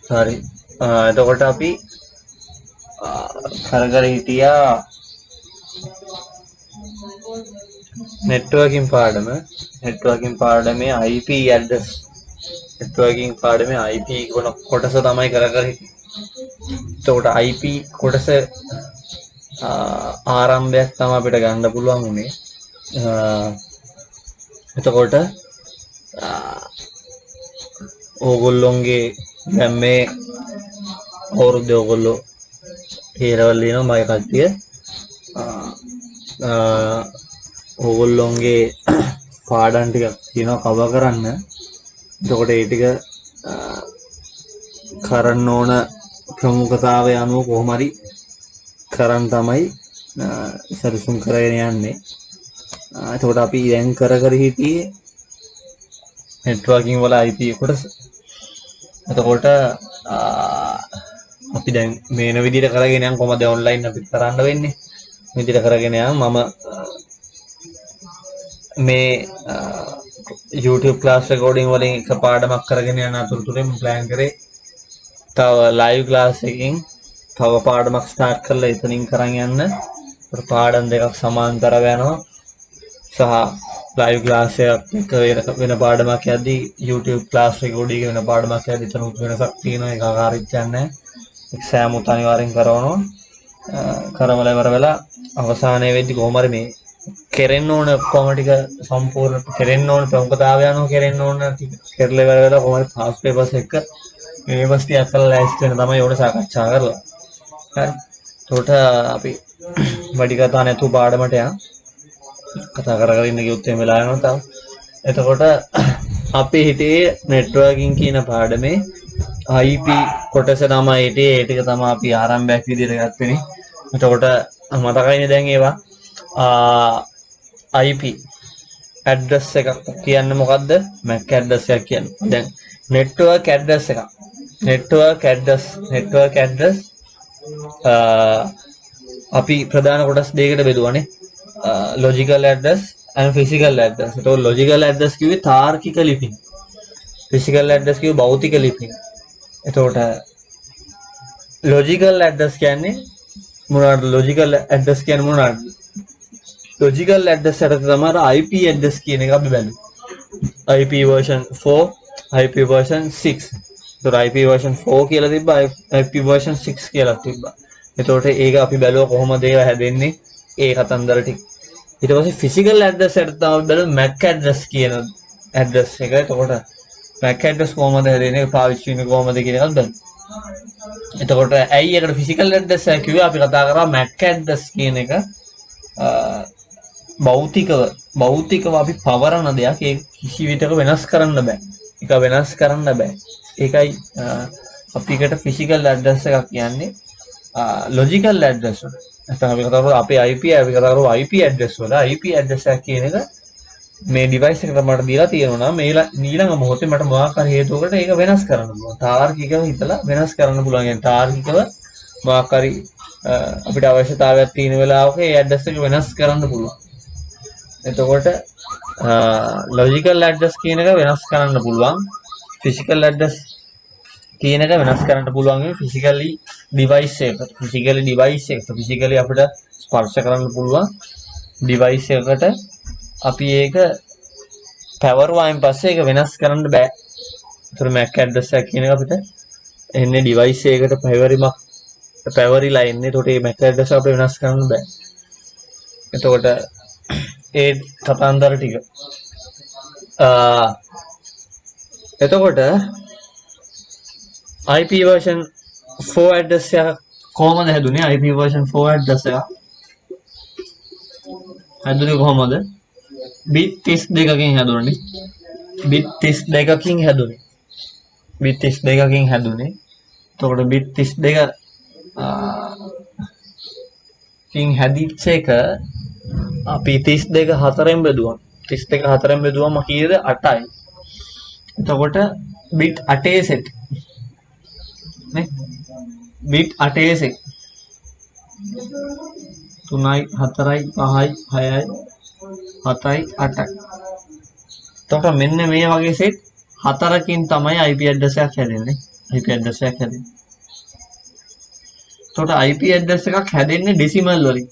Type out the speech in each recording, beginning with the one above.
හරි. එතකොට අපි කර කර හිටියා නෙට්වර්කින් පාඩමේ IP ඇඩ්‍රස් නෙට්වර්කින් පාඩමේ IP කොටස තමයි කර කර හිටියේ. එතකොට IP කොටස ආරම්භයක් තමයි අපිට ගන්න පුළුවන් උනේ. එතකොට ඕගොල්ලොන්ගේ දැන් මේ අවුරුද්දේ ඕගොල්ලෝ හේරවල දිනනවා මගේ කට්ටිය. ඕගොල්ලොන්ගේ පාඩම් ටිකක් තියෙනවා කවර් කරන්න. එතකොට ඒ ටික කරන්න ඕන ප්‍රමුඛතාවය අනුව කොහොම හරි කරන් තමයි සරිසුන් කරගෙන යන්නේ. එතකොට අපි දැන් කර හිටියේ නෙට්වර්කින් වල IP කොටස. එතකොට අපි දැන් මේන විදිහට කරගෙන යන් කොහමද ඔන්ලයින් අපි කරන්න වෙන්නේ? විදිහට කරගෙන යන් මම මේ YouTube class recording වලින් එක පාඩමක් කරගෙන යන අතරතුරේ මම plan කරේ තව live class එකකින් තව පාඩමක් start කරලා එතනින් කරන් යන්න. පාඩම් දෙකක් සමාන්තරව යනවා. සහ live class එකක් වෙන පාඩමක් යද්දී YouTube class recording වෙන පාඩමක් යද්දී එතන වෙනසක් තියෙනවා. ඒක ආකාරيتයක් නැහැ. එක්සෑම් උත් අනිවාර්යෙන් කරවනවා. කරවල ඉවර වෙලා අවසානයේ වෙද්දී කොහොම හරි මේ කෙරෙන්න ඕන ඔක්කොම ටික සම්පූර්ණ කෙරෙන්න ඕන ප්‍රමුඛතාවය අනුව කෙරෙන්න ඕන ටික කෙරලා ඉවර වෙලා කොහොම හරි පාස් පේපර්ස් එක යුනිවර්සිටි අකල් ලෑස්ති වෙන තමයි ඕන සාකච්ඡා කරලා. හරි. එතකොට අපි වැඩි කතා නැතුව පාඩමට යන්න. කතා කර ඉන්න කිව්වොත් එහෙම වෙලා යනවා තාම. එතකොට අපි හිටියේ නෙට්වර්කින් කියන පාඩමේ IP කොටස තමයි හිටියේ. ඒ ටික තමයි අපි ආරම්භයක් විදිහට ගත්තේ. එතකොට මතකයිනේ දැන් ඒවා IP ඇඩ්‍රස් එකක් කියන්නේ මොකද්ද? MAC ඇඩ්‍රස් එකක් කියන්නේ. දැන් නෙට්වර්ක් ඇඩ්‍රස් එකක්. නෙට්වර්ක් ඇඩ්‍රස් අපි ප්‍රධාන කොටස් දෙකකට බෙදුවානේ. logical address and physical address. එතකොට logical address කිව්වේ තාර්කික ලිපින. physical address කිව්වේ භෞතික ලිපින. එතකොට logical address කියන්නේ මොනවද? logical address කියන්නේ මොනවද? logical address එකට තමයි IP address කියන එක අපි බැලුවේ. IP version 4, IP version 6. එතකොට IP version 4 කියලා තිබ්බා, IP version 6 කියලා තිබ්බා. එතකොට ඒක අපි බැලුවා කොහොමද ඒවා හැදෙන්නේ? ඒ කතන්දර ටික. ඊට පස්සේ physical address එකට තමයි බැලුවේ MAC address කියන address එක. එතකොට MAC address කොහොමද හැදෙන්නේ? පාවිච්චි වෙන්නේ කොහොමද කියන එකත් බලමු. එතකොට ඇයි ඒකට physical address එක කිව්වේ? අපි කතා කරා MAC address කියන එක භෞතිකව අපි පවරන දෙයක්. ඒ කිසි විටක වෙනස් කරන්න බෑ. ඒක වෙනස් කරන්න බෑ. ඒකයි අපි එකට physical address එකක් කියන්නේ. logical address වල. නැත්නම් අපි කතා කරලා අපේ IP IP address වල IP address එක කියන එක මේ device එකට මට දීලා තියෙනවා නම් මේ ඊළඟ මොහොතේ මට මොකක් හරි හේතුවකට ඒක වෙනස් කරන්න පුළුවන්. තාර්කිකව හිතලා වෙනස් කරන්න පුළුවන්. يعني තාර්කිකව මොකක් හරි අපිට අවශ්‍යතාවයක් තියෙන වෙලාවක ඒ address එක වෙනස් කරන්න පුළුවන්. එතකොට logical address කියන එක වෙනස් කරන්න පුළුවන්. physical address කියන එක වෙනස් කරන්න පුළුවන් physically device එකට. physically අපිට ස්පර්ශ කරන්න පුළුවන් device එකකට අපි ඒක පැවරුවායින් පස්සේ ඒක වෙනස් කරන්න බෑ. ඒතර MAC address එක කියන එක අපිට එන්නේ device එකකට පැවරිලා එන්නේ. ඒතකොට මේ MAC address අපිට වෙනස් කරන්න බෑ. එතකොට ඒ කතන්දර ටික එතකොට IP version 4 address එක කොහොමද හැදුනේ? IP version 4 address එක හැදුනේ කොහොමද? bit 32කින් හැදුනේ. bit 32කින් හැදුනේ. එතකොට bit 32 කින් හැදිච්ච එක අපි 32 4ෙන් බෙදුවා. 32 4ෙන් බෙදුවම කීයද? 8යි. එතකොට bit 8 set නේ. bit 8 set 3යි 4යි 5යි 6යි 7යි 8යි. එතකොට මෙන්න මේ වගේ set 4කින් තමයි IP ඇඩ්‍රස් එකක් හැදෙන්නේ. IP ඇඩ්‍රස් එකක් හැදෙන්නේ. එතකොට IP ඇඩ්‍රස් එකක් හැදෙන්නේ ඩෙසිමල් වලින්.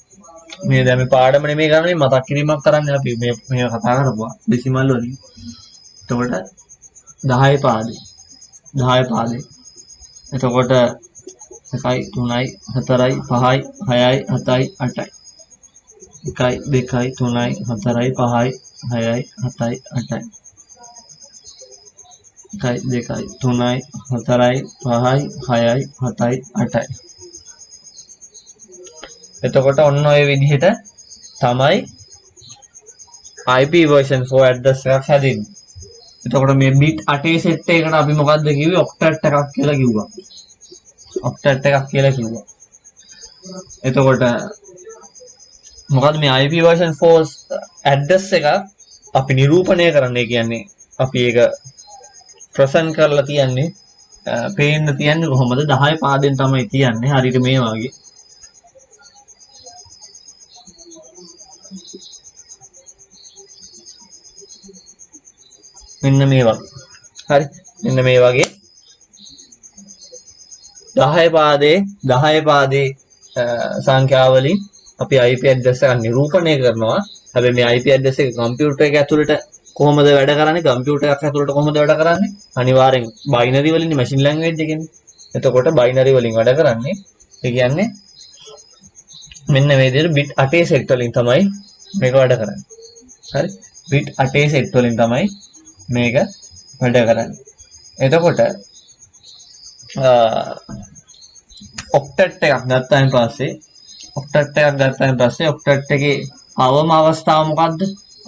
මේ දැන් මේ පාඩම නෙමෙයි ගන්න මතක් කිරීමක් කරන්නේ අපි මේ කතා කරපුවා ඩෙසිමල් වලින්. එතකොට 10 පාදේ 10 පාදේ. එතකොට 1යි 3යි 4යි 5යි 6යි 7යි 8යි 1යි 2යි 3යි 4යි 5යි 6යි 7යි 8යි 1යි 2යි 3යි 4යි 5යි 6යි 7යි 8යි. එතකොට ඔන්න ඔය විදිහට තමයි IP version 4 address එකක් හැදෙන්නේ. එතකොට මේ bit 8 set එකකට අපි මොකද්ද කිව්වේ? octet එකක් කියලා කිව්වා. octet එකක් කියලා කිව්වා. එතකොට මොකද්ද මේ IP version 4 address එක අපි නිරූපණය කරන්නේ කියන්නේ අපි ඒක ප්‍රසන්ට් කරලා තියන්නේ පේන්න තියන්නේ කොහොමද 10 පාදෙන් තමයි තියන්නේ හරියට මේ වගේ. මෙන්න මේ වගේ. හරි. මෙන්න මේ වගේ 10 පාදේ සංඛ්‍යාවලින් අපි IP address එක නිරූපණය කරනවා. හැබැයි මේ IP address එක කම්පියුටර් එක ඇතුළට කොහොමද වැඩ කරන්නේ? කම්පියුටර් එකක් ඇතුළට කොහොමද වැඩ කරන්නේ? අනිවාර්යෙන් බයිනරි වලින් මැෂින් ලැන්ග්වේජ් එකෙන්. එතකොට බයිනරි වලින් වැඩ කරන්නේ. ඒ කියන්නේ මෙන්න මේ විදිහට bit 8 set වලින් තමයි මේක වැඩ කරන්නේ. හරි. bit 8 set වලින් තමයි මේක වැඩ කරන්නේ. එතකොට ඔක්ටට් එකක් ගත්තාන් පස්සේ ඔක්ටට් එකේ අවම අවස්ථාව මොකද්ද?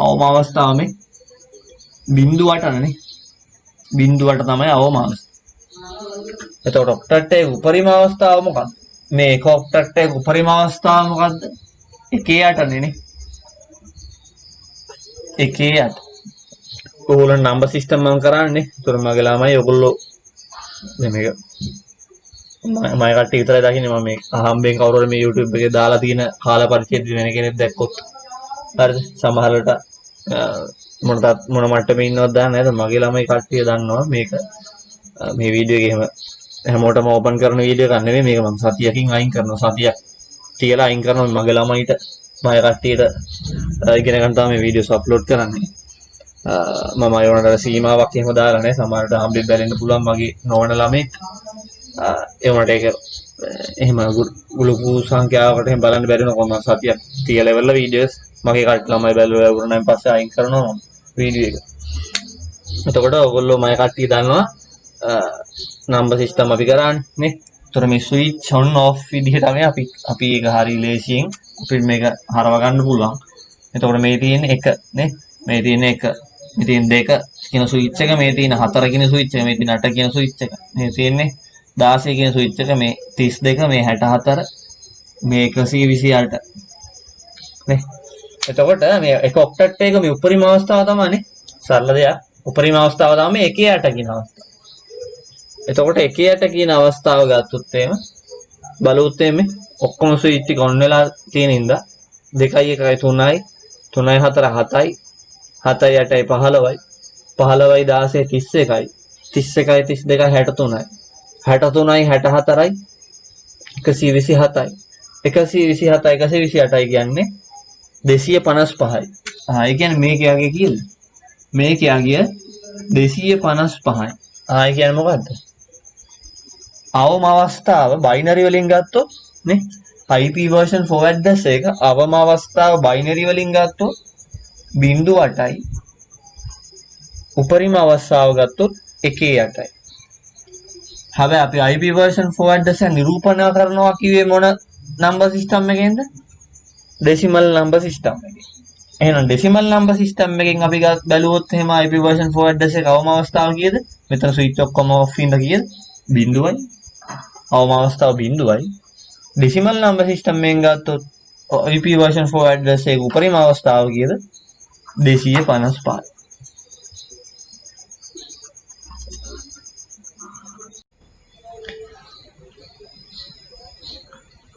අවම අවස්ථාව මේ 0.8නේ. 0.8 තමයි අවම අවස්ථාව. එතකොට ඔක්ටට් එකේ උපරිම අවස්ථාව මොකද්ද? මේ එක ඔක්ටට් එකේ උපරිම අවස්ථාව මොකද්ද? 1.8 නේ. 1.8. ඕගොල්ලෝ නම්බර් සිස්ටම් මම කරන්නේ. ඒතර මගේ ළමයි ඔයගොල්ලෝ මේක මම කට්ටිය විතරයි දකින්නේ මම මේ අහම්බෙන් කවුරු හරි මේ YouTube එකේ දාලා තියෙන කාල පරිච්ඡේද වෙන කෙනෙක් දැක්කොත් හරිද සමහරවිට මොන මට්ටමේ ඉන්නවද දන්නේ නැහැ. මගේ ළමයි කට්ටිය දන්නවා මේක මේ වීඩියෝ එක එහෙම හැමෝටම ඕපන් කරන වීඩියෝ එකක් නෙමෙයි මේක මම සතියකින් අයින් කරනවා. සතියක් තියලා අයින් කරනවා මගේ ළමයිට මගේ කට්ටියට ඉගෙන ගන්න තමයි මේ වීඩියෝස් අප්ලෝඩ් කරන්නේ. මම අයවනට සීමාවක් එහෙම දාලා නැහැ. සමහරවිට හම්බෙන්න බැලෙන්න පුළුවන් මගේ නොවන ළමෙක්. ඒ වුණාට ඒක එහෙම ලොකු සංඛ්‍යාවකට එහෙම බලන්න බැරි වෙනවා කොහොමද සතියක් තියලා ඉවරලා වීඩියෝස් මගේ කට්ටිය ළමයි බැලුවා වුණාන් පස්සේ අයින් කරනවා මම වීඩියෝ එක. එතකොට ඔයගොල්ලෝ මගේ කට්ටිය දන්නවා නම්බර් සිස්ටම් අපි කරන්නේ නේ. ඒතර මේ ස්විච් ඔන් ඔෆ් විදිහ තමයි අපි ඒක හරි ලේසියෙන් අපිට මේක හරව ගන්න පුළුවන්. එතකොට මේ තියෙන 1 නේ. මේ තියෙන 1 මේ තියෙන 2 කියන ස්විච් එක, මේ තියෙන 4 කියන ස්විච් එක, මේ තියෙන 8 කියන ස්විච් එක. මේ තියෙන්නේ 16 කියන ස්විච් එක, මේ 32, මේ 64, මේ 128 නේ. එතකොට මේ එක ඔක්ටට් එක මේ උපරිම අවස්ථාව තමයිනේ. සරල දෙයක්. උපරිම අවස්ථාව තමයි 1.8 කියන අවස්ථාව. එතකොට 1.8 කියන අවස්ථාව ගත්තොත් එහෙම බලුවොත් එහෙම ඔක්කොම ස්විච් ටික ඔන් වෙලා තියෙන ඉඳලා 2යි 1යි 3යි 3යි 4යි 7යි 7යි 8යි 15යි 15යි 16යි 31යි 32යි 63යි 63යි 64යි 127යි 128යි කියන්නේ 255යි. ඒ කියන්නේ මේකේ යගේ කියලා. මේකේ යගේ 255යි. ඒ කියන්නේ මොකද්ද? අවම අවස්ථාව බයිනරි වලින් ගත්තොත් නේ IP version 4 address එක අවම අවස්ථාව බයිනරි වලින් ගත්තොත් 0.8යි. උපරිම අවස්ථාව ගත්තොත් 1.8යි. හැබැයි අපි IP version 4 address එක නිරූපණය කරනවා කිව්වේ මොන number system එකෙන්ද? decimal number system එකෙන්. එහෙනම් decimal number system එකෙන් අපි බැලුවොත් එහෙම IP version 4 address එක අවම අවස්ථාව කීයද? මෙතන switch ඔක්කොම off ඉඳ කීයද? 0යි. අවම අවස්ථාව 0යි. decimal number system එකෙන් ගත්තොත් IP version 4 address එක උපරිම අවස්ථාව කීයද? 255.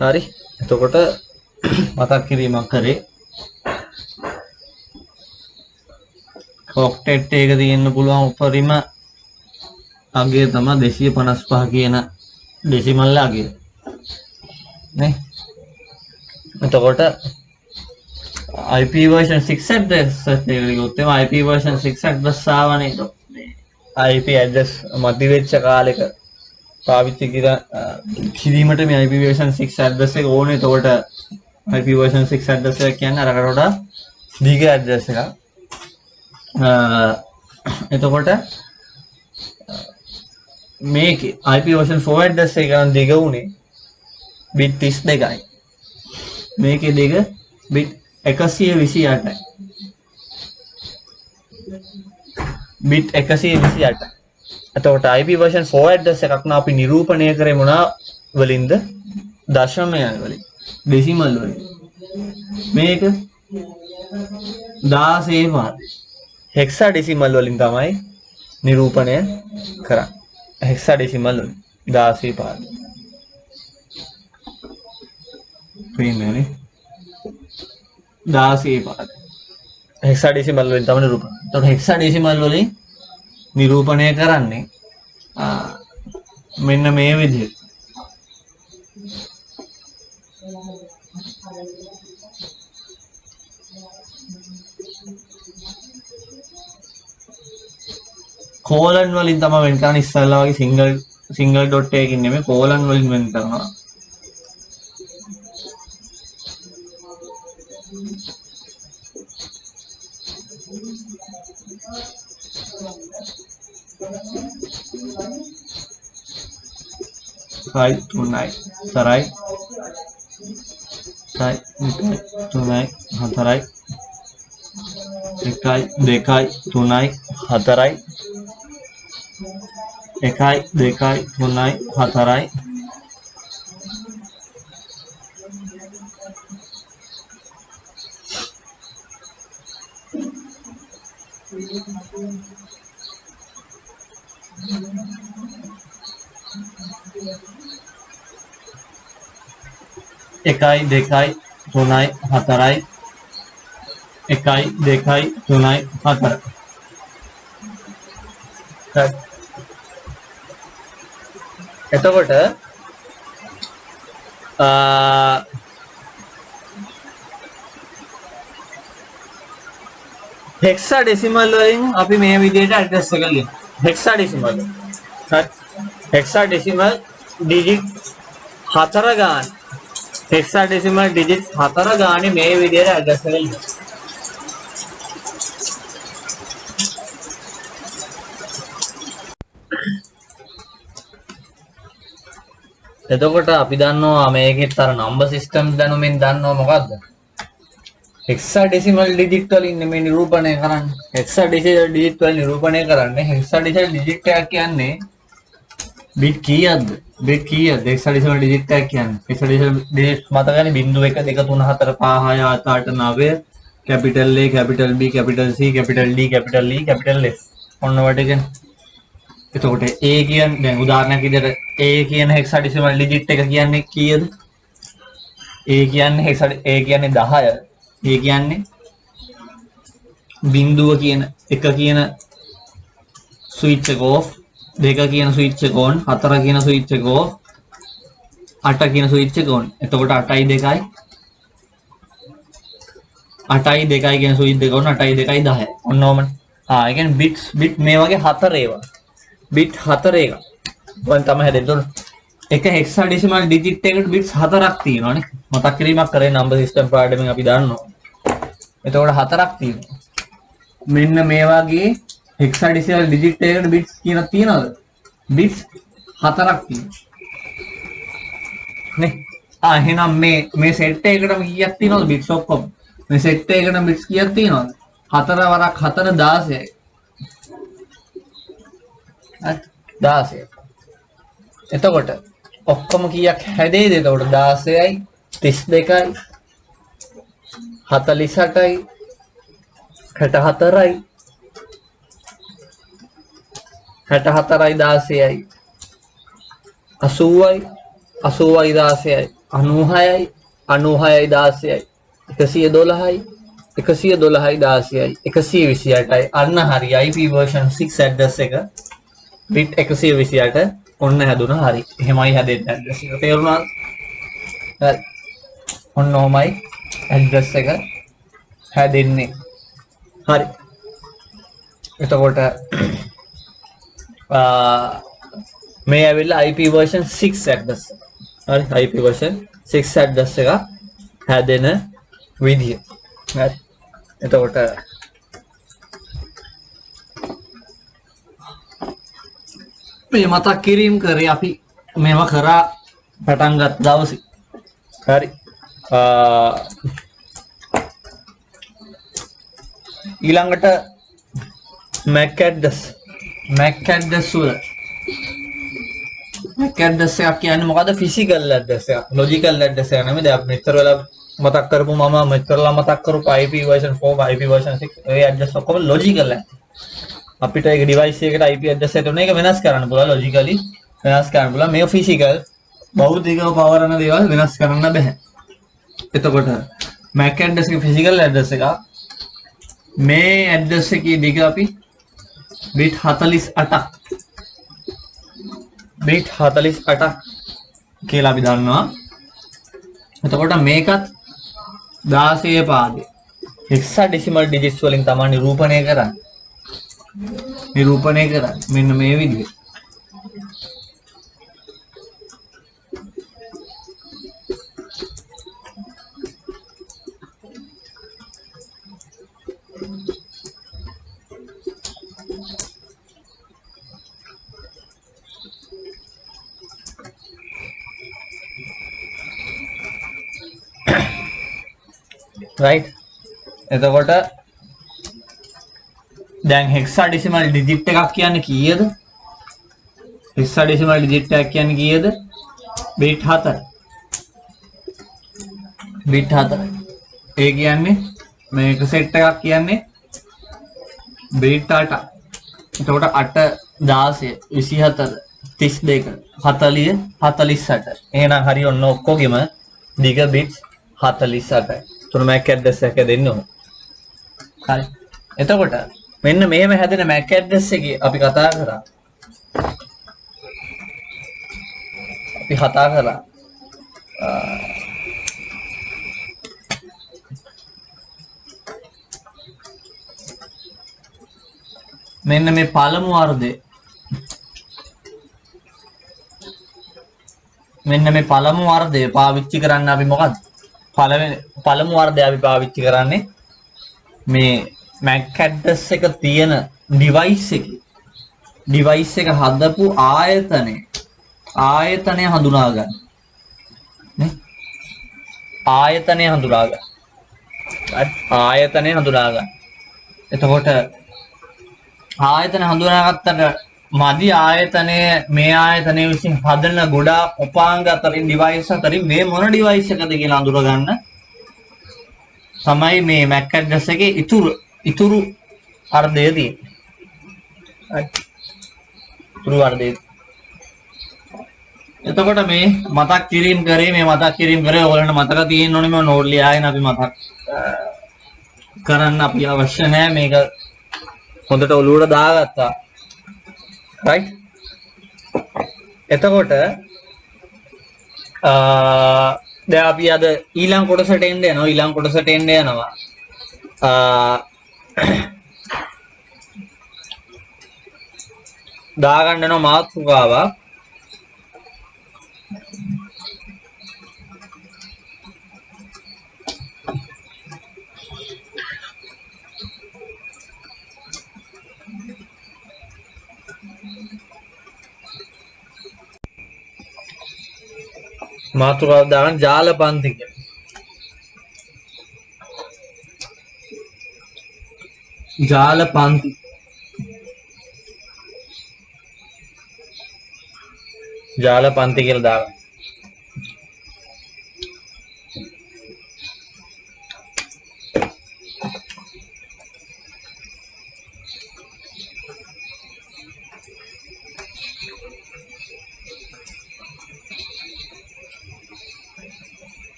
හරි. එතකොට මතක් කිරීමක් කරේ ඔක්ටෙට් එක තියෙන්න පුළුවන් උපරිම අගය තමයි 255 කියන ඩෙසිමල් අගය නේ. එතකොට IP version 6 address එකට ගියොත් එම IP version 6 address ආවනේ. IP address මදි වෙච්ච කාලෙක පාවිච්චි කිරීමට මේ IP version 6 address එක ඕනේ. එතකොට IP version 6 address එක කියන්නේ අරකට වඩා දිග address එකක්. එතකොට මේකේ IP version 4 address එක ගන්න දිග උනේ bit 32යි. මේකේ දිග bit 128යි. bit 128. එතකොට IP version 4 address එකක් නම් අපි නිරූපණය කරේ මොනවා වලින්ද? දශමයන් වලින්, ඩෙසිමල් වලින්. මේක 16 පාද හෙක්සාඩෙසිමල් වලින් තමයි නිරූපණය කරන්නේ. හෙක්සාඩෙසිමල් වලින් 16 පාද. පේන්නේ 16 පාද හෙක්සාඩෙසිමල් වලින් තමයි නිරූපණය. එතකොට හෙක්සාඩෙසිමල් වලින් නිරූපණය කරන්නේ මෙන්න මේ විදිහට. කෝලන් වලින් තමයි වෙන් කරන්නේ. ඉස්සල්ලා වගේ සිංගල් ඩොට් එකකින් නෙමෙයි කෝලන් වලින් වෙන් කරනවා. right tunai sarai sai tunai hatarai ekai dekai tunai hatarai ekai dekai tunai hatarai එකයි දෙකයි තුනයි හතරයි එකයි දෙකයි තුනයි හතරයි. එතකොට හෙක්සාඩෙසිමල් වලින් අපි මේ විදිහට ඇඩ්‍රස් එක ලියනවා. හෙක්සාඩෙසිමල්. හරි. හෙක්සාඩෙසිමල් ඩිජිට් 4 ගන්න. හෙක්සාඩෙසිමල් ඩිජිට් 4 ගානේ මේ විදිහට ඇඩ්‍රස් එක ලියනවා. එතකොට අපි දන්නවා මේකෙත් අර නම්බර් සිස්ටම් දැනුමින් දන්නවා මොකද්ද? හෙක්සාඩෙසිමල් ඩිජිට් වලින් මේ නිරූපණය කරන්නේ. හෙක්සාඩෙසිමල් ඩිජිට් වලින් නිරූපණය කරන්නේ. හෙක්සාඩෙසිමල් ඩිජිට් එකක් කියන්නේ බිට් කීයක්ද? බිට් කීයක්ද? හෙක්සාඩෙසිමල් ඩිජිට් එකක් කියන්නේ. හෙක්සාඩෙසිමල් digit මතකනේ 0 1 2 3 4 5 6 7 8 9 capital A capital B capital C capital D capital E capital S. ඔන්න වටගෙන. එතකොට A කියන්නේ දැන් උදාහරණයක් විදිහට A කියන හෙක්සාඩෙසිමල් ඩිජිට් එක කියන්නේ කීයද? A කියන්නේ A කියන්නේ 10. A කියන්නේ බිඳුව කියන එක කියන ස්විච් එක ඕෆ්, දෙක කියන ස්විච් එක ඔන්, 4 කියන ස්විච් එක ඕෆ්, 8 කියන ස්විච් එක ඔන්. එතකොට 8යි 2යි 8යි 2යි කියන ස්විච් දෙක ඔන්, 8යි 2යි 10. ඔන්න ඕමනේ. ඒ කියන්නේ බිට් මේ වගේ 4 ඒවා. bit 4 එක. ඔයන් තමයි හැදෙන්නේ. එක හෙක්සාඩෙසිමල් ඩිජිට් එකකට bits 4ක් තියෙනවානේ. මතක් කිරීමක් කරේ නම්බර් සිස්ටම් පාඩමෙන් අපි දන්නවා. එතකොට 4ක් තියෙනවා. මෙන්න මේ වගේ හෙක්සාඩෙසිමල් ඩිජිට් එකකට bits කියලා තියනවද? bits 4ක් තියෙනවා. නේ? එහෙනම් මේ සෙට් එකකටම කීයක් තියෙනවද bits ඔක්කොම? මේ සෙට් එකකටම bits කීයක් තියෙනවද? 4 වරක් 4 16යි. 16. එතකොට ඔක්කොම කීයක් හැදෙයිද? එතකොට 16යි 32යි 48යි 64යි 64යි 16යි 80යි 80යි 16යි 96යි 96යි 16යි 112යි 112යි 16යි 128යි. අන්න හරි IP version 6 address එක bit 128 ඔන්න හැදුණා හරි එහෙමයි හැදෙන්නේ ඇඩ්‍රස් එක තේරුණාද හරි ඔන්න ඔහමයි ඇඩ්‍රස් එක හැදෙන්නේ හරි එතකොට මේ ඇවිල්ලා IP version 6 ඇඩ්‍රස් හරි IP version 6 ඇඩ්‍රස් එක හැදෙන විදිය හරි එතකොට මේ මතක් කිරීම කරේ අපි මේව කරා පටන් ගත් දවසේ හරි ඊළඟට MAC address වල MAC address එකක් කියන්නේ මොකද්ද physical address එකක් logical address එකක් නෙමෙයි දැන් මෙතර වෙලා මතක් කරපු මම මෙතරලා මතක් කරපු IP version 4 IP version 6 ඒ address ඔක්කොම logical අපිට ඒක device එකකට IP address එක තුන එක වෙනස් කරන්න පුළුවන් logically වෙනස් කරන්න පුළුවන් මේ physical භෞතිකව පවරන දේවල් වෙනස් කරන්න බෑ එතකොට MAC address එක physical address එක මේ address එකේ දිග අපි bit 48ක් කියලා අපි දන්නවා එතකොට මේකත් 16 පාදේ hexadecimal digits වලින් තමයි නිරූපණය කරන්නේ මෙන්න මේ විදිහට right එතකොට දැන් hexadecimal digit එකක් කියන්නේ කීයද hexadecimal digit එකක් කියන්නේ කීයද bit 4 ඒ කියන්නේ මේක set එකක් කියන්නේ bit 8 එතකොට 8 16 24 32 40 48 එහෙනම් හරි ඔන්න ඔක්කොගෙම දිග bit 48යි තුන MAC address එක දෙන්න ඕන හරි එතකොට මෙන්න මෙහෙම හැදෙන MAC address එකේ අපි කතා කරා මෙන්න මේ පළමු වර්ධය පාවිච්චි කරන්න අපි මොකද්ද පළමු වර්ධය අපි පාවිච්චි කරන්නේ මේ MAC address එක තියෙන device එක හදපු ආයතනය හඳුනා ගන්න නේ ආයතනය හඳුනා ගන්න එතකොට ආයතන හඳුනාගත්තට මදි ආයතනය මේ ආයතනය විසින් හදන ගොඩාක් උපාංග අතරින් device අතරින් මේ මොන device එකද කියලා අඳුර ගන්න තමයි මේ MAC address එකේ ඉතුරු අර්ධය තියෙන්නේ. ඉතුරු අර්ධය. එතකොට මේ මතක් කිරීම කරේ ඔයගොල්ලන්ට මතක තියෙන්න ඕනේ මේ නෝට් ලියාගෙන අපි මතක් කරන්න අපි අවශ්‍ය නැහැ මේක හොඳට ඔලුවට දාගත්තා. right එතකොට දැන් අපි අද ඊළඟ කොටසට එන්න යනවා දාගන්න යන මාතෘකාවක් මාතෘකාව දාගන්න ජාල පන්ති කියලා. ජාල පන්ති කියලා දාගන්න.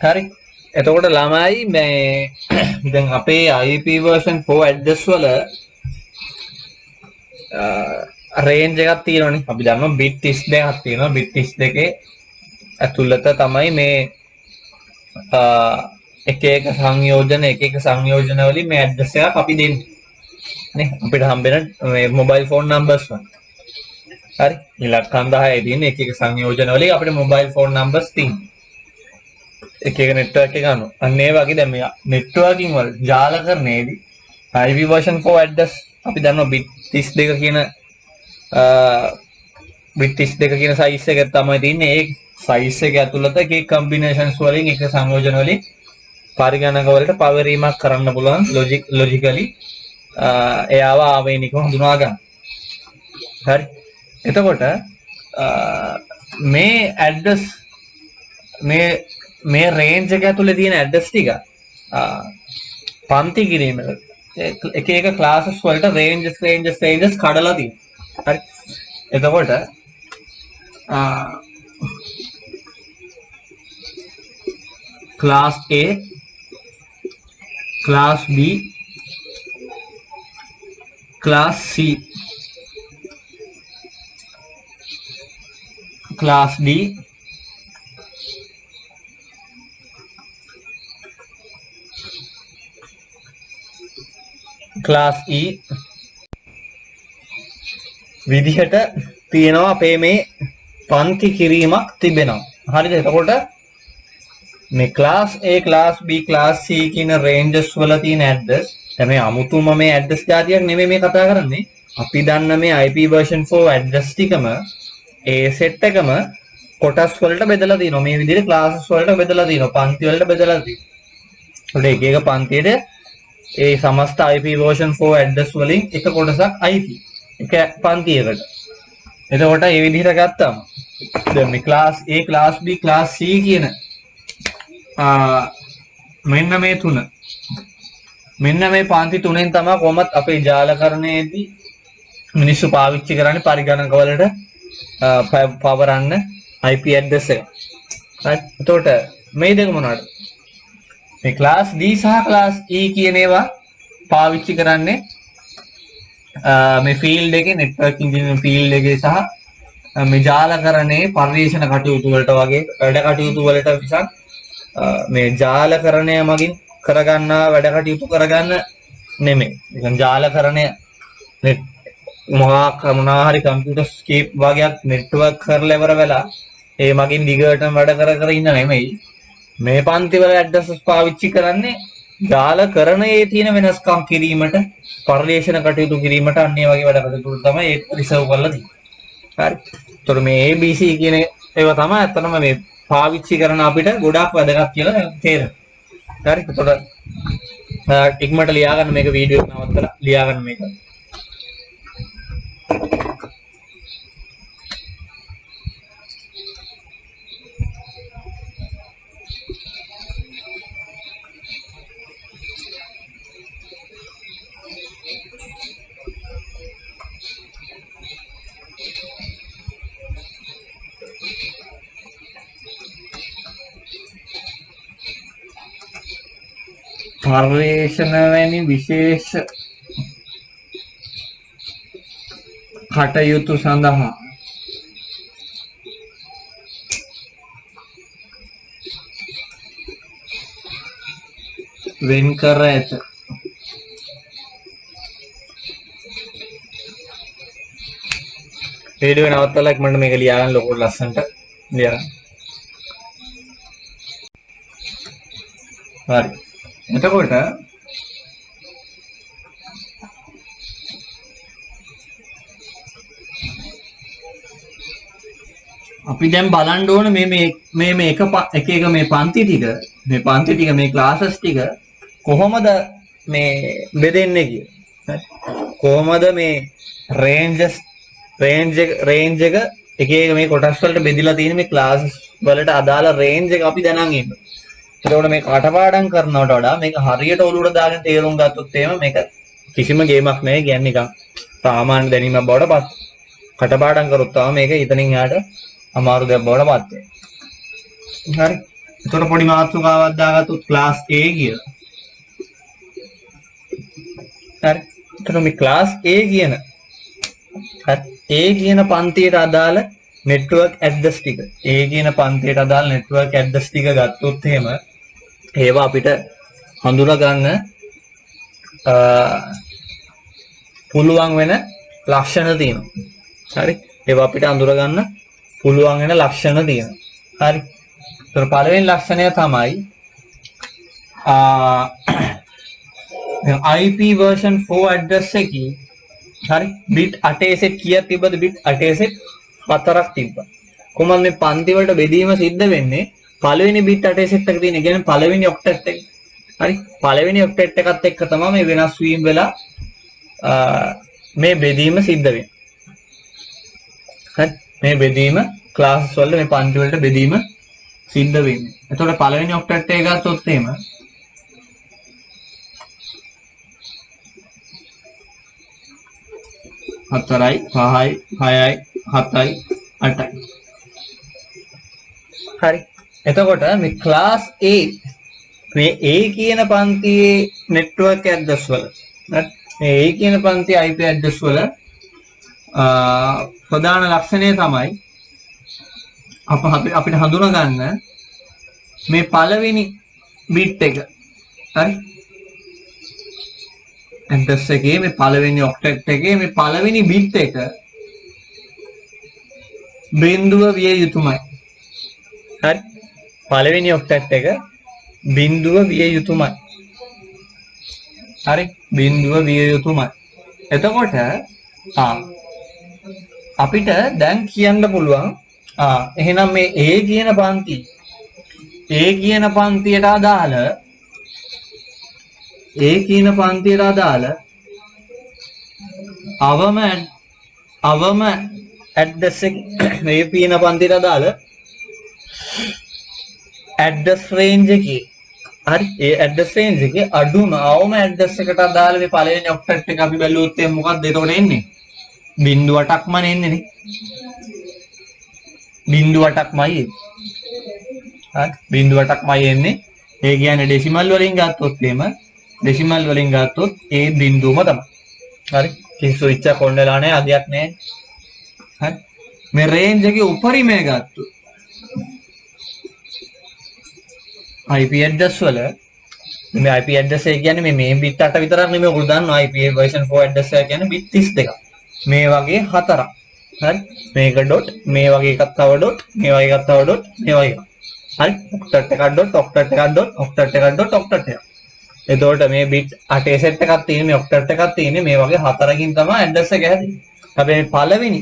හරි එතකොට ළමයි මේ දැන් අපේ IP version 4 address වල රේන්ජ් එකක් තියෙනවනේ. අපි දන්නවා බිට් 32ක් තියෙනවා. බිට් 32 ඇතුළත තමයි මේ එක එක සංයෝජන වලින් මේ ඇඩ්‍රස් එකක් අපි දෙන්නේ. නේ අපිට හම්බෙන මේ මොබයිල් ෆෝන් නම්බර්ස් වල. හරි. ඉලක්කම් 10යි තියෙන්නේ එක එක සංයෝජන වලින් අපිට මොබයිල් ෆෝන් නම්බර්ස් තියෙනවා. එක එක නෙට්වර්ක් එක අනුව. අන්න ඒ වගේ දැන් මේ නෙට්වර්කින් වල ජාලකරණයේදී IP version 4 address අපි දන්නවා bit 32 කියන bit 32 කියන size එක තමයි තියෙන්නේ. ඒ size එක ඇතුළත එක එක combinations වලින් එක සංයෝජන වලින් පරිගණක වලට පවරීමක් කරන්න පුළුවන් logically එයාව ආවේනිකව හඳුනා ගන්න. හරි. එතකොට මේ address මේ රේන්ජ් එක ඇතුලේ තියෙන ඇඩ්‍රස් ටික පන්ති කිරීම එක එක ක්ලාසස් වලට රේන්ජස් කඩලා තියෙනවා. හරි. එතකොට class A, class B, class C, class D, class E විදිහට තියෙනවා අපේ මේ පන්ති කිරීමක් තිබෙනවා. හරිද? එතකොට මේ class A, class B, class C කියන ranges වල තියෙන address දැන් මේ අමුතුම මේ address જાතියක් නෙමෙයි මේ කතා කරන්නේ. අපි දන්න මේ IP version 4 address ටිකම ඒ set එකම කොටස් වලට බෙදලා තියෙනවා. මේ විදිහට classes වලට බෙදලා තියෙනවා. පන්ති වලට බෙදලා තියෙනවා. ඒක එක පන්තියේ ඒ සමස්ත IP version 4 address වලින් එක කොටසක් IP එක පන්තියකට. එතකොට මේ විදිහට ගත්තම දැන් මේ class A, class B, class C කියන මෙන්න මේ තුන මෙන්න මේ පන්ති තුනෙන් තමයි කොහොමත් අපේ ජාලකරණයේදී මිනිස්සු පාවිච්චි කරන්නේ පරිගණක වලට පවරන්න IP address එක. හරි. එතකොට මේ දෙක මොනවද? මේ class D සහ class E කියන ඒවා පාවිච්චි කරන්නේ මේ ෆීල්ඩ් එකේ network engineering ෆීල්ඩ් එකේ සහ මේ ජාලකරණයේ පරිශන කටයුතු වලට වගේ වැඩ කටයුතු වලට විසක් මේ ජාලකරණය මගින් කරගන්නා වැඩ කටයුතු කරගන්න නෙමෙයි. නිකන් ජාලකරණය මොනවා හරි කම්පියුටර් ස්කේප් වගේක් network කරලා ඉවර වෙලා ඒ මගින් දිගටම වැඩ කර ඉන්න නෙමෙයි. මේ පන්ති වල ඇඩ්‍රස් පාවිච්චි කරන්නේ ජාලකරණයේ තියෙන වෙනස්කම් කිරීමට පරිශන කටයුතු කිරීමට අන්න ඒ වගේ වැඩ කටයුතු තමයි ඒක රිසර්ව් කරලා තියෙන්නේ. හරි. ඒතර මේ ABC කියන ඒවා තමයි අතනම මේ පාවිච්චි කරන අපිට ගොඩාක් වැදගත් කියලා තේරෙනවා. හරි. ඒතර ඉක්මනට ලියා ගන්න මේක වීඩියෝ එක නවත්තලා ලියා ගන්න මේක. පරිශන වැනි විශේෂ කටයුතු සඳහා වෙන් කර ඇත. වීඩියෝ නවත්තලා ඉක්මනට මේක ලියා ගන්න ලොකු ලස්සනට ලියා ගන්න. හරි. එතකොට අපි දැන් බලන්න ඕන මේ එක මේ පන්ති ටික මේ ක්ලාසස් ටික කොහොමද මේ බෙදෙන්නේ කියලා. කොහොමද මේ රේන්ජ් එක එක මේ කොටස් වලට බෙදලා තියෙන මේ ක්ලාසස් වලට අදාළ රේන්ජ් එක අපි දැනන් ඉන්නවා. එතකොට මේ කටපාඩම් කරනවට වඩා මේක හරියට ඔලුවට දාගෙන තේරුම් ගත්තොත් එහෙම මේක කිසිම ගේමක් නෙවෙයි. කියන්නේ නිකන් සාමාන්‍ය දැනීමක් බවට පත්. කටපාඩම් කරොත් තමයි මේක ඉතනින් යාට අමාරු දෙයක් බවට පත් වෙන්නේ. හරි. එතකොට පොඩි මාතෘකාවක් දාගත්තොත් class A කියලා. හරි. එතකොට මේ class A කියන හරි A කියන පන්තියට අදාළ network address ටික A කියන පන්තියට අදාළ network address ටික ගත්තොත් එහෙම ඒවා අපිට හඳුනා ගන්න පුළුවන් වෙන ලක්ෂණ තියෙනවා. හරි ඒවා අපිට අඳුර ගන්න පුළුවන් වෙන ලක්ෂණ තියෙනවා. හරි ඒතර පළවෙනි ලක්ෂණය තමයි IP version 4 address එකේ හරි bit 8 set කීයක් තිබ්බද? bit 8 set 4ක් තිබ්බා. කොහොමද මේ පන්ති වලට බෙදීම සිද්ධ වෙන්නේ? පළවෙනි bit 8 set එක තියෙන කියන්නේ පළවෙනි octet එක. හරි පළවෙනි octet එකත් එක්ක තමයි මේ වෙනස් වීම වෙලා මේ බෙදීම සිද්ධ වෙන්නේ. හරි මේ බෙදීම ක්ලාස් වල මේ පන්ති වලට බෙදීම සිද්ධ වෙන්නේ. එතකොට පළවෙනි octet එක ගත්තොත් එහෙම 4යි 5යි 6යි 7යි 8යි. හරි එතකොට මේ ක්ලාස් A මේ A කියන පන්තියේ network address වල මේ A කියන පන්තියේ IP address වල ප්‍රධාන ලක්ෂණය තමයි අපිට හඳුනා ගන්න මේ පළවෙනි bit එක. හරි address එකේ මේ පළවෙනි octet එකේ මේ පළවෙනි bit එක බිඳුව විය යුතුමයි. හරි පළවෙනි octet එක බිඳුව විය යුතුමයි. හරි බිඳුව විය යුතුමයි. එතකොට අපිට දැන් කියන්න පුළුවන් එහෙනම් මේ A කියන පන්තියට අදාළ A කියන පන්තියට අදාළ අවම address එක මේ කියන පන්තියට අදාළ address range එකේ හරි ඒ address range එකේ අඩුම අවම address එකට අදාළ මේ පළවෙනි octet එක අපි බැලුවොත් එහෙනම් මොකක්ද එතකොට එන්නේ 0.8ක්ම එන්නේ නේ 0.8ක්මයි හරි 0.8ක්මයි එන්නේ ඒ කියන්නේ ඩෙසිමල් වලින් ගත්තොත් එහෙම ඩෙසිමල් වලින් ගත්තොත් ඒ බිඳුවම තමයි. හරි කිසි ස්විච් එකක් ඔන් වෙලා නැහැ අගයක් නැහැ. හරි මේ රේන්ජ් එකේ උපරිමය ගත්තොත් IP address වල මේ IP address එක කියන්නේ මේ bit 8 විතරක් නෙමෙයි ඔයගොල්ලෝ දන්නවා IP version 4 address එක කියන්නේ bit 32ක්. මේ වගේ 4ක්. හරි මේක dot මේ වගේ එකක් තව dot මේ වගේ එකක් තව dot මේ වගේ එකක්. හරි octet එකක් dot octet එකක් dot octet එකක් dot octet එකක්. එතකොට මේ bit 8 set එකක් තියෙන මේ octet එකක් තියෙන මේ වගේ 4කින් තමයි address එක හැදෙන්නේ. හැබැයි පළවෙනි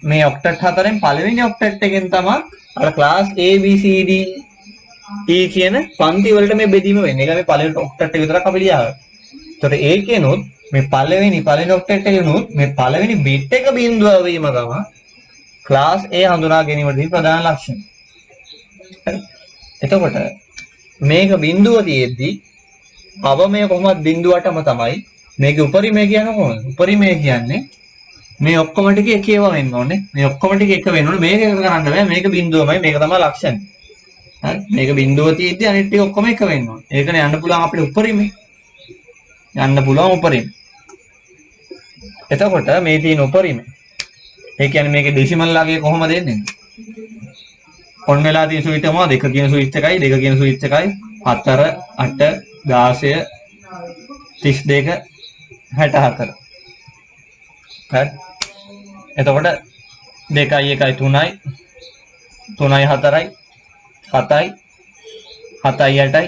මේ octet 4ෙන් පළවෙනි octet එකෙන් තමයි අර class A B C D E කියන පන්ති වලට මේ බෙදීම වෙන්නේ. ඒක මේ පළවෙනි octet එක විතරක් අපි ලියාගන්න. එතකොට ඒකේනොත් මේ පළවෙනි octet එකේනොත් මේ පළවෙනි bit එක බිඳුව වීම තමයි class A හඳුනා ගැනීමේදී ප්‍රධාන ලක්ෂණය. හරි. එතකොට මේක බිඳුව තියෙද්දි අවමය කොහොමද 0.8ම තමයි. මේකේ උපරිමය කියන්නේ කොහොමද? උපරිමය කියන්නේ මේ ඔක්කොම ටික එක ඒවා වෙන්න ඕනේ. මේ ඔක්කොම ටික එක වෙන්න ඕනේ. මේක කරන්න බෑ. මේක බිඳුවමයි. මේක තමයි ලක්ෂණය. හරි. මේක බිඳුව තියෙද්දි අනිත් ටික ඔක්කොම එක වෙන්න ඕනේ. ඒකනේ යන්න පුළුවන් අපිට උපරිමය. යන්න පුළුවන් උපරිමය. එතකොට මේ තියෙන උපරිමය. ඒ කියන්නේ මේකේ ඩෙසිමල් ලාගේ කොහොමද එන්නේ? ඔන් වෙලා තියෙන ස්විච් එක මොකද? 1 කියන ස්විච් එකයි 2 කියන ස්විච් එකයි 4 8 16 32 64. හරි. එතකොට 2යි 1යි 3යි 3යි 4යි 7යි 7යි 8යි 15යි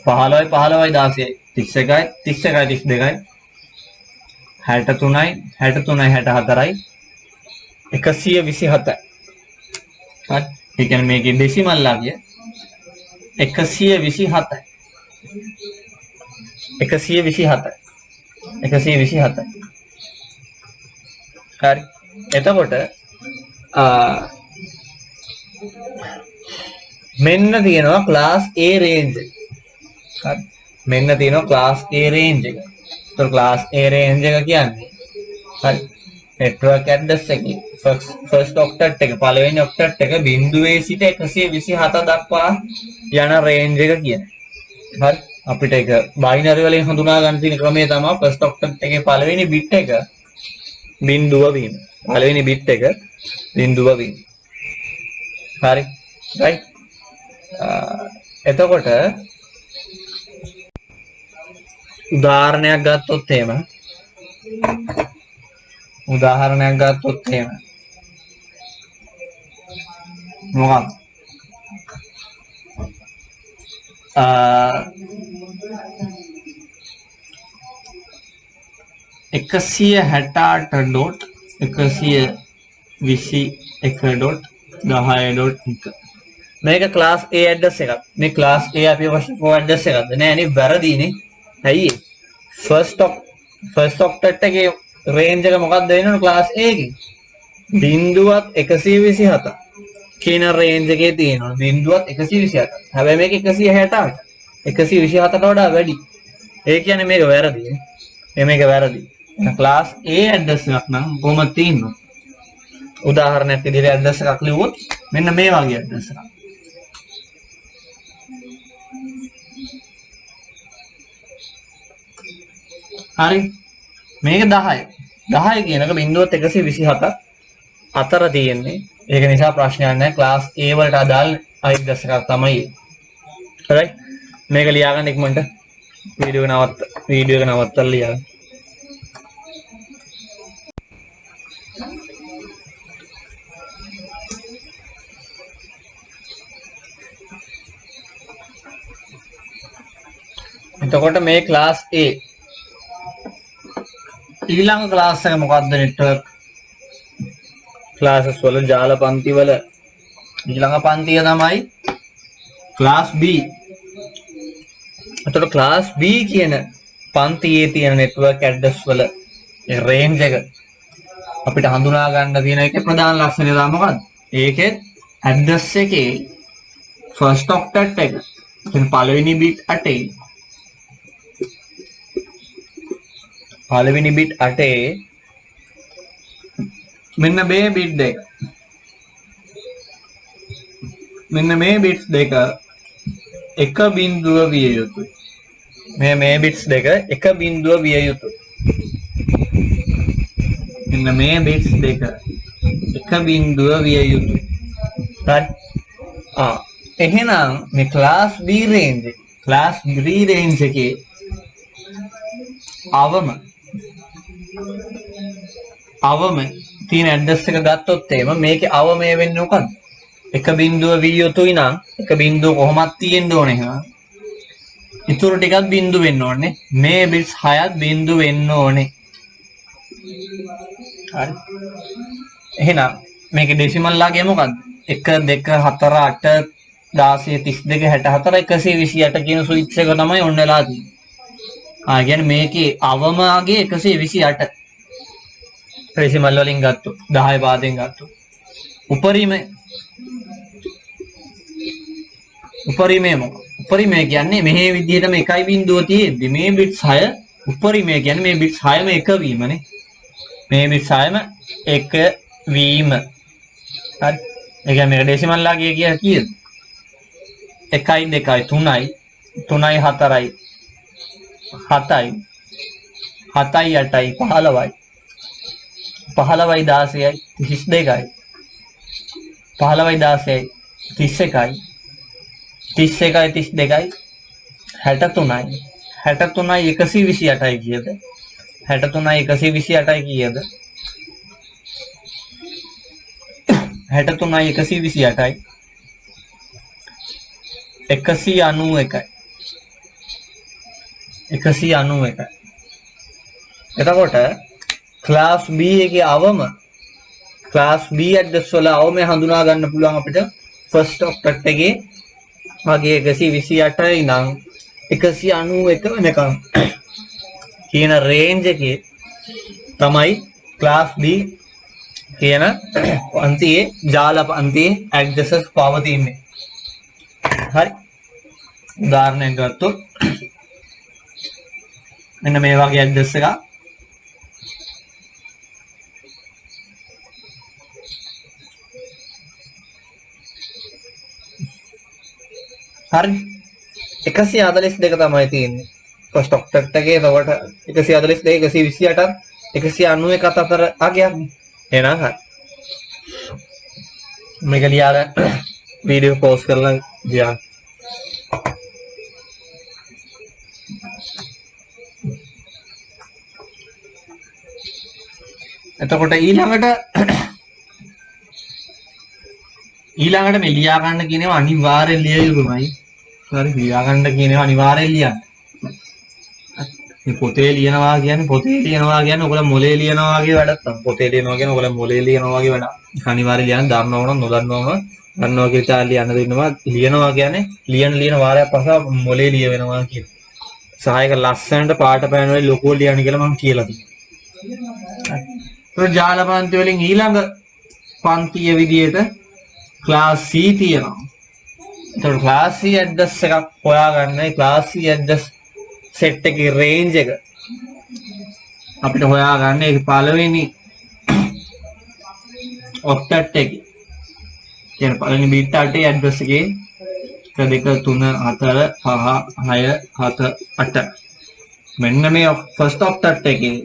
15යි 16යි 31යි 31යි 32යි 63යි 63යි 64යි 127යි. හරි. ඒ කියන්නේ මේකේ ඩෙසිමල් ලාගිය 127යි 127යි 127යි. හරි. එතකොට මෙන්න තියෙනවා class A range එක. හරි. මෙන්න තියෙනවා class A range එක. ඒතර class A range එක කියන්නේ හරි network address එකේ first octet එක පළවෙනි octet එක බිඳුවේ සිට 127 දක්වා යන range එක කියන්නේ. හරි. අපිට ඒක binary වලින් හඳුනා ගන්න තියෙන ක්‍රමය තමයි first octet එකේ පළවෙනි bit එක බිඳුව වීම. පළවෙනි බිට් එක බිඳුව වීම. හරි. right. එතකොට උදාහරණයක් ගත්තොත් එහෙම මොකක්ද? 168.121.10.1 මේක ක්ලාස් A ඇඩ්‍රස් එකක්. මේ ක්ලාස් A අපි අවශ්‍ය ෆෝ ඇඩ්‍රස් එකක්ද? නෑනේ, වැරදීනේ. ඇයි? ෆස්ට් ඔක්ටට් එකේ රේන්ජ් එක මොකක්ද වෙනවනේ ක්ලාස් A එකේ? 0.127 කියන රේන්ජ් එකේ තියෙනවා. 0.127. හැබැයි මේක 168. 127ට වඩා වැඩි. ඒ කියන්නේ මේක වැරදි. මේක වැරදි. ක්ලාස් A ඇඩ්‍රස් එකක් නම් කොහොමද තියෙන්නේ? උදාහරණයක් විදිහට ඇඩ්‍රස් එකක් ලිව්වොත් මෙන්න මේ වගේ ඇඩ්‍රස් එකක්. හරි. මේක 10. 10 කියනක 0.127ක් අතර තියෙන්නේ. ඒක නිසා ප්‍රශ්නයක් නැහැ. ක්ලාස් A වලට අදාළ ඇඩ්‍රස් එකක් තමයි. right. මේක ලියා ගන්න ඉක්මනට. වීඩියෝ එක නවත්තලා ලියා ගන්න. එතකොට මේ ක්ලාස් A ඊළඟ ක්ලාස් එක මොකක්ද? නෙට්වර්ක් ක්ලාසස් වල ජාල පන්ති වල ඊළඟ පන්තිය තමයි ක්ලාස් B. එතකොට ක්ලාස් B කියන පන්තියේ තියෙන නෙට්වර්ක් ඇඩ්‍රස් වල රේන්ජ් එක අපිට හඳුනා ගන්න තියෙන එකේ ප්‍රධාන ලක්ෂණය තමයි මොකක්ද? ඒකේ ඇඩ්‍රස් එකේ ෆස්ට් ඔක්ටට් එක කියන්නේ පළවෙනි බිට් 8 මෙන්න මේ බිට් දෙක. මෙන්න මේ බිට්ස් දෙක එක බිඳුව විය යුතුයි. මේ බිට්ස් දෙක එක බිඳුව විය යුතුයි. මෙන්න මේ බිට්ස් දෙක එක බිඳුව විය යුතුයි. හරි. එහෙනම් මේ ක්ලාස් B රේන්ජ් එකේ අවම තියෙන ඇඩ්‍රස් එක ගත්තොත් එහෙම මේකේ අවමය වෙන්නේ මොකද්ද? එක බිඳුව විය යුතුයි නම් එක බිඳුව කොහොමද තියෙන්න ඕනේ හා ඉතුරු ටිකත් බිඳුව වෙන්න ඕනේ. මේ බිට්ස් 6ත් බිඳුව වෙන්න ඕනේ. හරි. එහෙනම් මේකේ ඩෙසිමල් ලාගේ මොකද්ද? 1 2 4 8 16 32 64 128 කියන ස්විච් එක තමයි ඔන්න වෙලා තියෙන්නේ. කියන්නේ මේකේ අවමාගේ 128 ඩෙසිමල් වලින් ගත්තොත් 10 පාදයෙන් ගත්තොත් උපරිමය මොකක්ද? උපරිමය කියන්නේ මෙහි විදිහටම එකයි බිඳුව තියෙද්දි මේ බිට්ස් 6 උපරිමය කියන්නේ මේ බිට්ස් 6ම එක වීමනේ. මේ බිට්ස් 6ම එක වීම. හරි. ඒ කියන්නේ මේක ඩෙසිමල් ලාගේ කියලා කීයද? 1යි 2යි 3යි 3යි 4යි 7යි 7යි 8යි 15යි 15යි 16යි 32යි 15යි 16යි 31යි 31යි 32යි 63යි 63යි 128යි කීයද? 63යි 128යි කීයද? 63යි 128යි 191යි 191යි. එතකොට ක්ලාස් B එකේ ක්ලාස් B ඇඩ්‍රස් වල අවමය හඳුනා ගන්න පුළුවන් අපිට ෆස්ට් ඔක්ටට් එකේ වගේ 128යි නම් 191 වෙනකම් කියන රේන්ජ් එකේ තමයි ක්ලාස් B කියන පන්තියේ ජාල පන්තියේ ඇඩ්‍රසස් පවතින්නේ. හරි. උදාහරණයක් ගත්තොත් මෙන්න මේ වගේ ඇඩ්‍රස් එකක් හරි 142 තමයි තියෙන්නේ ෆස්ට් ඔක්ටට් එකේ. එතකොට 142 128ත් 191 අතර අගයක් එහෙනම් හරි මේක ලියාලා වීඩියෝ පෝස්ට් කරලා ගියා එතකොට ඊළඟට මේ ලියා ගන්න කියනවා අනිවාර්යෙන් ලිය යුතුමයි. හරි ලියා ගන්න කියනවා අනිවාර්යෙන් ලියන්න. මේ පොතේ ලියනවා කියන්නේ ඔයගොල්ලෝ මොලේ ලියනවා වගේ වැඩක් තමයි. පොතේ ලියනවා කියන්නේ ඔයගොල්ලෝ මොලේ ලියනවා වගේ වැඩක්. අනිවාර්යෙන් ලියන්න දන්නව නම් නොදන්නවම දන්නවා කියලා ලියන්න දෙන්නවා. ලියනවා කියන්නේ ලියන වාරයක් පස්සේ මොලේ ලිය වෙනවා කියන. සහායක ලස්සනට පාට පෑන වලින් ලොකෝ ලියන්න කියලා මම කියලා තියෙනවා. ඒක ජාල පන්ති වලින් ඊළඟ පන්තිය විදියට ක්ලාස් C තියෙනවා. එතකොට ක්ලාස් C ඇඩ්‍රස් එකක් හොයාගන්න. ඒ ක්ලාස් C ඇඩ්‍රස් සෙට් එකේ රේන්ජ් එක අපිට හොයාගන්න. ඒක පළවෙනි ඔක්ටට් එකේ කියන පළවෙනි බිට් අටේ ඇඩ්‍රස් එකේ 1 2 3 4 5 6 7 8 මෙන්න මේ ෆස්ට් ඔක්ටට් එකේ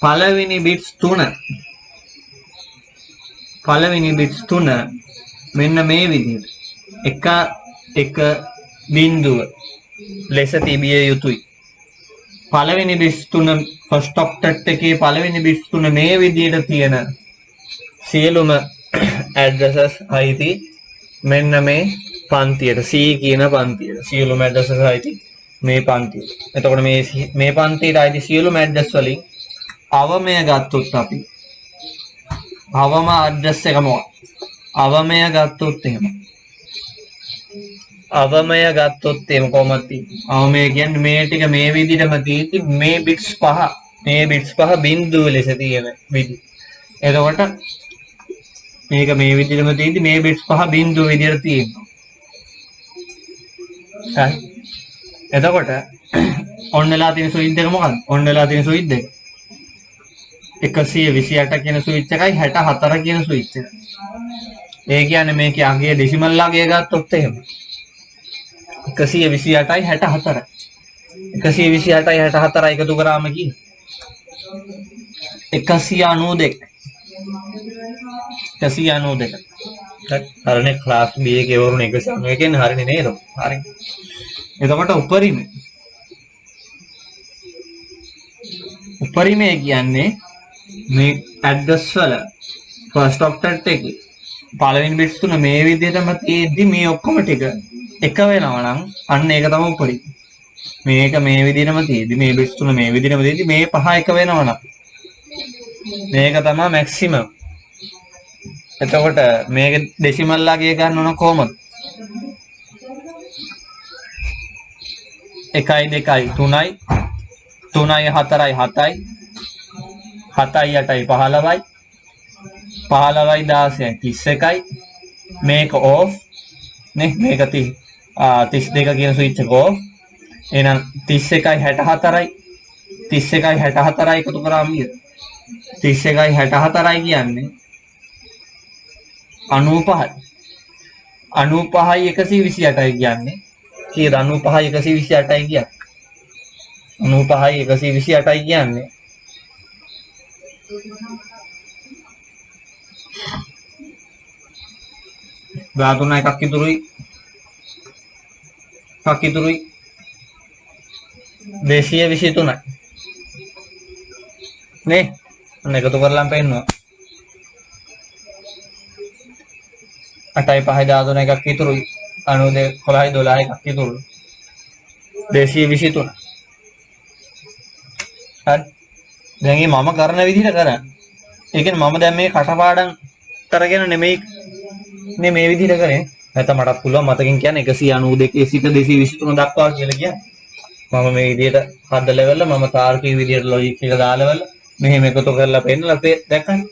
පළවෙනි බිට්ස් 3 මෙන්න මේ විදිහට 1 බිංදුව ලෙස තිබිය යුතුයි. පළවෙනි බිට්ස් 3 ෆස්ට් ඔක්ටට් එකේ පළවෙනි බිට්ස් 3 මේ විදිහට තියෙන සියලුම ඇඩ්‍රසස් අයිති මෙන්න මේ පන්තියට C කියන පන්තියට සියලුම ඇඩ්‍රසස් අයිති මේ පන්තියට. එතකොට මේ පන්තියට අයිති සියලුම ඇඩ්‍රස් වලින් අවමය ගත්තොත් අපි අවම ඇඩ්‍රස් එක මොකක්ද? අවමය ගත්තොත් එහෙම කොහොමද තියෙන්නේ? අවමය කියන්නේ මේ ටික මේ විදිහටම තියෙද්දි මේ බිට්ස් පහ බිංදුව ලෙස තියෙන විදිහ. එතකොට මේක මේ විදිහටම තියෙද්දි මේ බිට්ස් පහ බිංදුව විදිහට තියෙනවා. හරි. එතකොට ඔන්නලා තියෙන ස්විච් එක මොකක්ද? ඔන්නලා තියෙන ස්විච් එක 128 කියන ස්විච් එකයි 64 කියන ස්විච් එක. ඒ කියන්නේ මේකේ අගය ඩෙසිමල් අගය ගත්තොත් එහෙම 128යි 64යි. 128යි 64යි එකතු කරාම කීයද? 192. 192. හරිනේ ක්ලාස් B එකේ වරුණ 191 කියන්නේ හරිනේ නේද? හරි. එතකොට උපරිමය කියන්නේ මේ ඇඩ්‍රස් වල ෆස්ට් ඔක්ටට් එකේ පළවෙනි බිට්ස් 3 මේ විදිහටම තියෙද්දි මේ ඔක්කොම ටික එක වෙනවා නම් අන්න ඒක තමයි උපරිම. මේක මේ විදිහටම තියෙද්දි මේ බිට්ස් 3 මේ විදිහටම තියෙද්දි මේ පහ එක වෙනවා නම් මේක තමයි මැක්සිමම්. එතකොට මේක ඩෙසිමල් අගය ගන්න ඕන කොහොමද? 1යි 2යි 3යි 3යි 4යි 7යි 7යි 8යි 15යි 15යි 16යි 31යි මේක ඕෆ් නේ මේක 32 කියන ස්විච් එක ඕෆ්. එහෙනම් 31යි 64යි 64යි එකතු කරාම කීයද? 31යි 64යි කියන්නේ 95යි 128යි කියන්නේ කීයද? 95යි 128යි කියන්නේ 95යි 128යි කියන්නේ 13 එකක් ඉතුරුයි 223යි නේ අන්න එකතු කරලා පෙන්නනවා 8යි 5යි 13 එකක් ඉතුරුයි 92 11යි 12 එකක් ඉතුරුයි 223. හරි දැන් මම කරන විදිහට කරන්න. ඒ කියන්නේ මම දැන් මේ කටපාඩම් කරගෙන නෙමෙයි මේ විදිහට කරේ. නැත්නම් මටත් පුළුවන් මතකින් කියන්නේ 192 සිට 223 දක්වා කියලා කියන්නේ. මම මේ විදිහට හද ලෙවල් මම තාර්කික විදිහට ලොජික් එක දාලවල මෙහෙම එකතු කරලා පෙන්නලා දැක්කනේ.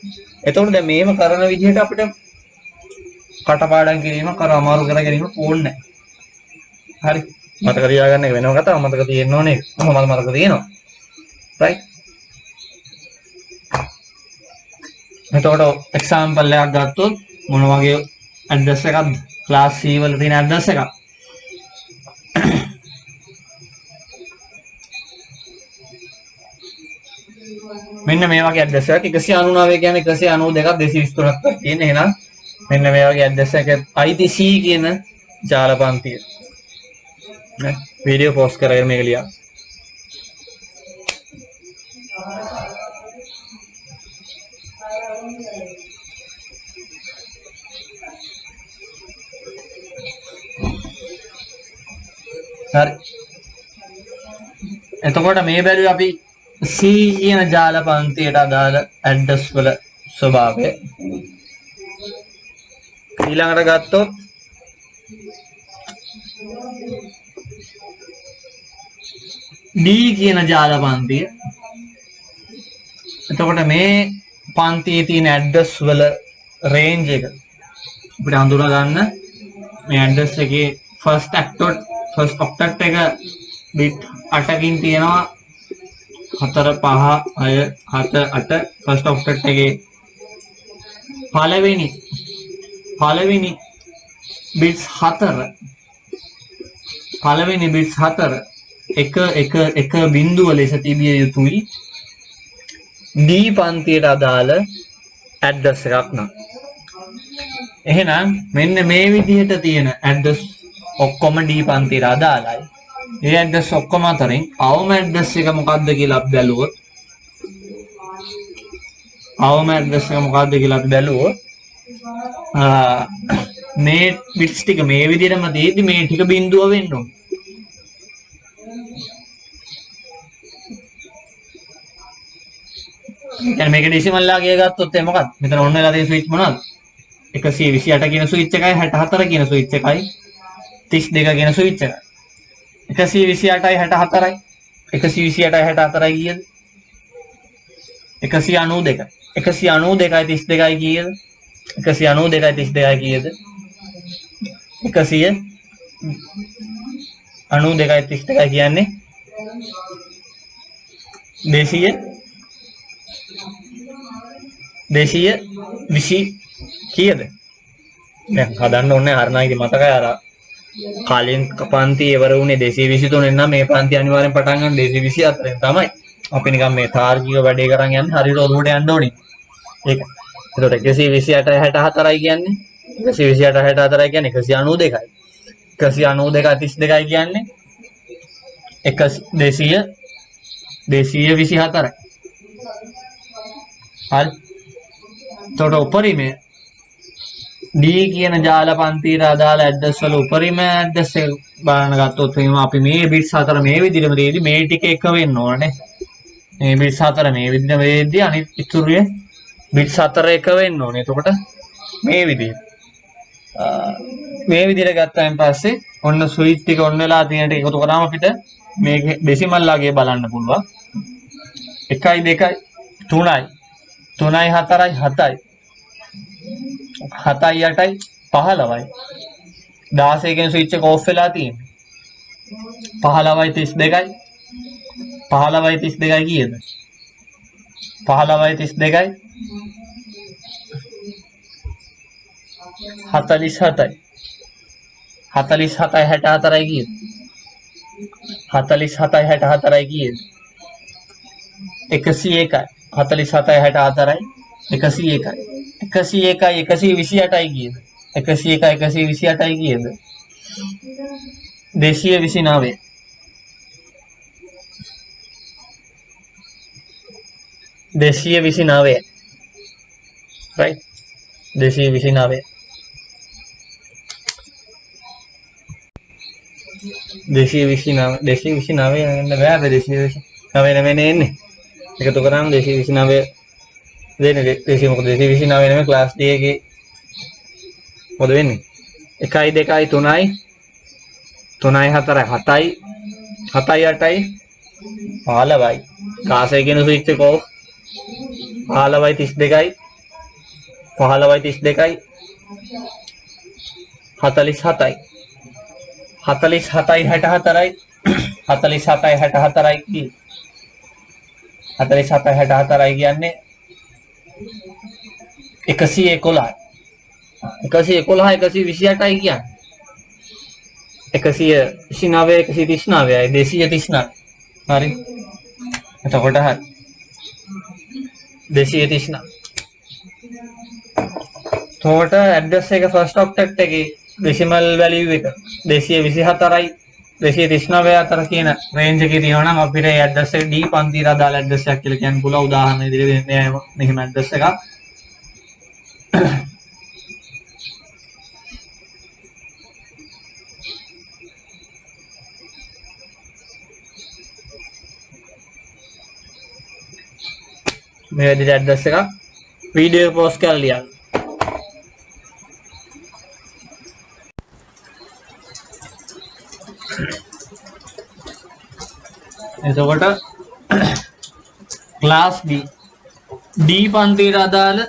එතකොට දැන් මේව කරන විදිහට අපිට කටපාඩම් කිරීම අමාරු කර ගැනීම ඕනේ නැහැ. හරි. මතක තියාගන්න එක වෙනම කතාවක්. මතක තියෙන්න ඕනේ. මම මතක තියෙනවා. right. එතකොට එක්සැම්පල් එකක් ගත්තොත් මොන වගේ ඇඩ්‍රස් එකක්ද? ක්ලාස් C වල තියෙන ඇඩ්‍රස් එකක්. මෙන්න මේ වගේ ඇඩ්‍රස් එකක් 199 කියන්නේ 192ක් 223ක් තියෙන. එහෙනම් මෙන්න මේ වගේ ඇඩ්‍රස් එකක් අයිති C කියන ජාල පන්තිය. නේ වීඩියෝ පෝස්ට් කරගෙන මේක ලියා. හරි. එතකොට මේ බැලුවේ අපි C කියන ජාල පන්තියට අදාළ ඇඩ්‍රස් වල ස්වභාවය. ඊළඟට ගත්තොත් D කියන ජාල පන්තිය. එතකොට මේ පන්තියේ තියෙන ඇඩ්‍රස් වල රේන්ජ් එක අපිට හඳුනා ගන්න මේ ඇඩ්‍රස් එකේ ෆස්ට් ඔක්ටට් එක බිට් 8කින් තියෙනවා 4 5 6 7 8 ෆස්ට් ඔක්ටට් එකේ පළවෙනි බිට්ස් 4 පළවෙනි බිට්ස් 4 එක බිඳුව ලෙස තිබිය යුතුයි D පන්තියට අදාළ ඇඩ්‍රස් එකක් නම්. එහෙනම් මෙන්න මේ විදිහට තියෙන ඇඩ්‍රස් ඔක්කොම D පන්තියට අදාළයි. මේ ඇඩ්‍රස් ඔක්කොම අතරින් අවම ඇඩ්‍රස් එක මොකක්ද කියලා අපි බැලුවොත් මේ බිට්ස් ටික මේ විදිහටම තියෙද්දි මේ ටික බිඳුව වෙන්න ඕනේ. يعني මේක ඩෙසිමල් ලාගිය ගත්තොත් එහේ මොකක්ද? මෙතන ඔන්න වෙලා තියෙන ස්විච් මොනවද? 128 කියන ස්විච් එකයි 64 කියන ස්විච් එකයි 32 කියන ස්විච් එකයි. 128යි 64යි 128යි 64යි කීයද? 192යි 192යි 32යි කීයද? 192යි 32යි කීයද? 192යි 32යි කියන්නේ 220 කීයද? දැන් හදන්න ඕනේ හරණයිද මතකයි අර කලින් පන්ති ඉවර වුණේ 223 නම් මේ පන්ති අනිවාර්යෙන් පටන් ගන්න 224 තමයි. අපි නිකන් මේ තාර්කික වැඩේ කරන් යන්නේ හරියට ඔළුවට යන්න ඕනේ. ඒක. එතකොට 128යි 64යි කියන්නේ 128යි 64යි කියන්නේ 192යි. 192යි 32යි කියන්නේ 224යි. හරි. එතකොට උපරිමය D කියන ජාල පන්තියට අදාළ ඇඩ්‍රස් වල උපරිම ඇඩ්‍රස් එක බලන්න ගත්තොත් එහෙනම් අපි මේ බිට්ස් 4 මේ විදිහටම දෙයිදී මේ ටික එක වෙන්න ඕනේ. මේ බිට්ස් 4 මේ විදිහට වෙද්දී අනිත් ඉතුරුයේ බිට්ස් 4 එක වෙන්න ඕනේ. එතකොට මේ විදිහට ගත්තාන් පස්සේ ඔන්න ස්විච් ටික ඔන්න වෙලා තියෙන ටික එකතු කරාම අපිට මේක ඩෙසිමල් ලාගේ බලන්න පුළුවන්. 1යි 2යි 3යි 3යි 4යි 7යි 7යි 8යි 15යි 16 කියන ස්විච් එක ඕෆ් වෙලා තියෙන්නේ 15යි 32යි 15යි 32යි කීයද 15යි 32යි 47යි 47යි 64යි කීයද 47යි 64යි කීයද 101යි 47යි 64යි 101යි 101යි 128යි කීයද 101යි 128යි කීයද 229 229 right 229 229 යන්න බෑ 229 නෙමෙයි එන්නේ එකතු කරාම 229 දෙන්නේ 229 නෙමෙයි ක්ලාස් D එකේ මොකද වෙන්නේ 1යි 2යි 3යි 3යි 4යි 7යි 7යි 8යි 15යි කාසේ කියන ස්විච් එක ඔෆ් 15යි 32යි 15යි 32යි 47යි 47යි 64යි 47යි 64යි කී 47යි 64යි කියන්නේ 111යි 111යි 128යි කියන්නේ 129යි 139යි 239 හරි එතකොට හරි 239. තෝට ඇඩ්‍රස් එක ෆස්ට් ඔක්ටට් එකේ ඩෙසිමල් වැලියු එක 224යි 239 අතර කියන රේන්ජ් එකේ තියෙනවා නම් අපිට ඒ ඇඩ්‍රස් එක D පන්තියට අදාළ ඇඩ්‍රස් එකක් කියලා කියන්න පුළුවන්. උදාහරණ විදිහට දෙන්නේ මෙහෙම ඇඩ්‍රස් එකක්. මේ විදිහට ඇඩ්‍රස් එකක් වීඩියෝ පෝස්ට් කරලා ලියන්න. එතකොට ක්ලාස් B D පන්තියට අදාළ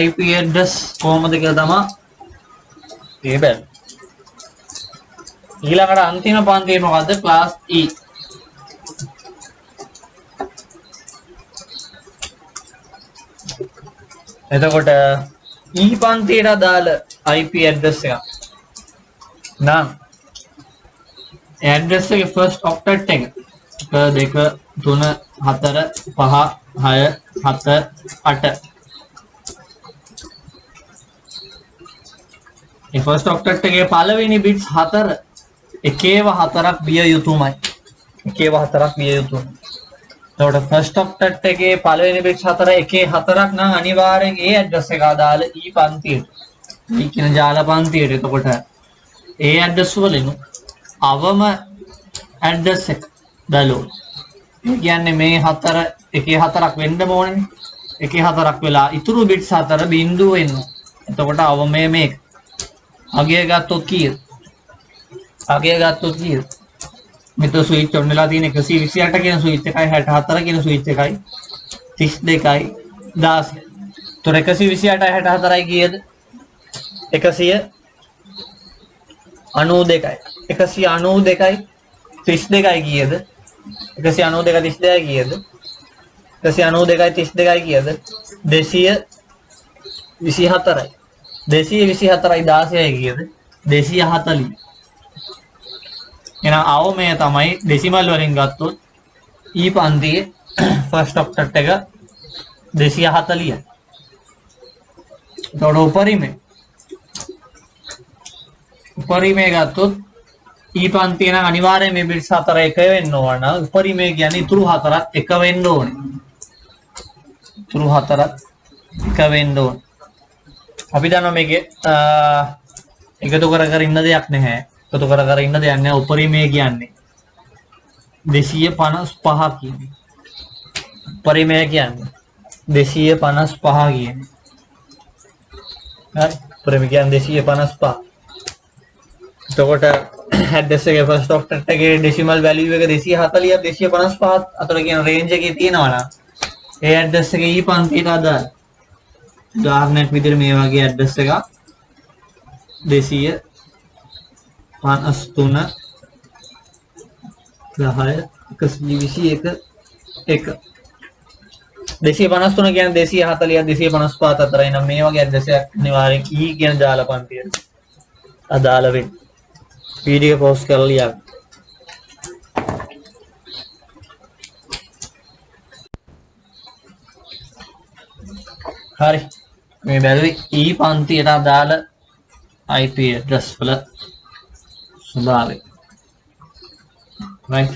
IP address කොහොමද කියලා තමයි මේ බලන්න. ඊළඟට අන්තිම පන්තිය මොකද්ද? Class E. එතකොට E පන්තියට අදාළ IP address එක නම් address එකේ first octet එක 1 2 3 4 5 6 7 8 ඒ first octet එකේ පළවෙනි bits 4 එකේව 4ක් විය යුතුමයි. එකේව 4ක් විය යුතුයි. එතකොට first octet එකේ පළවෙනි bits 4 එකේ 4ක් නම් අනිවාර්යෙන් ඒ address එක අදාළ E පන්තියට. මේ කියන ජාල පන්තියට. එතකොට ඒ address වලින් අවම address එක බැලුවොත් ඒ කියන්නේ මේ 4 එකේ 4ක් වෙන්න ඕනේ. එකේ 4ක් වෙලා ඉතුරු bits 4 බිඳුව වෙන්න. එතකොට අවමේ මේක අගය ගත්තොත් කීයද? අගය ගත්තොත් කීයද? මෙතන ස්විච් ඔන් වෙලා තියෙන 128 කියන ස්විච් එකයි 64 කියන ස්විච් එකයි 32යි 16. તો 128යි 64යි කීයද? 192යි 192යි 32යි කීයද? 192යි 32යි කීයද? 192යි 32යි කීයද? 224යි 224යි 16යි කීයද? 240. එහෙනම් අවමය තමයි ඩෙසිමල් වලින් ගත්තොත් E පන්තියේ ෆස්ට් ඔක්ටට් එක 240යි. එතකොට උපරිමය ගත්තොත් E පන්තිය නම් අනිවාර්යයෙන් මේ බිට්ස් 4 එක වෙන්න ඕන. උපරිමය කියන්නේ ඉතුරු 4ක් එක වෙන්න ඕනේ. ඉතුරු 4ක් එක වෙන්න ඕනේ. අපි දන්නවා මේකේ එකතු කර ඉන්න දෙයක් නැහැ. එකතු කර ඉන්න දෙයක් නැහැ. උපරිමය කියන්නේ 255 කියන්නේ. උපරිමය කියන්නේ 255 කියන්නේ. හරි. උපරිමය කියන්නේ 255. එතකොට ඇඩ්‍රස් එකේ ෆස්ට් ඔක්ටට් එකේ ඩෙසිමල් වැලියු එක 240ක් 255 අතර කියන රේන්ජ් එකේ තියෙනවා නම් ඒ ඇඩ්‍රස් එකේ E පන්තියට අදාළ උදාහරණයක් විදිහට මේ වගේ ඇඩ්‍රස් එකක් 253 10 121 1 253 කියන්නේ 240ක් 255 අතරයි නම් මේ වගේ ඇඩ්‍රස් එකක් අනිවාර්යෙන් E කියන ජාල පන්තියට අදාළ වෙන්නේ. වීඩියෝ පෝස්ට් කරලා ලියන්න. හරි. මේ බැලුවේ E පන්තියට අදාළ IP address වල ස්වභාවය. right.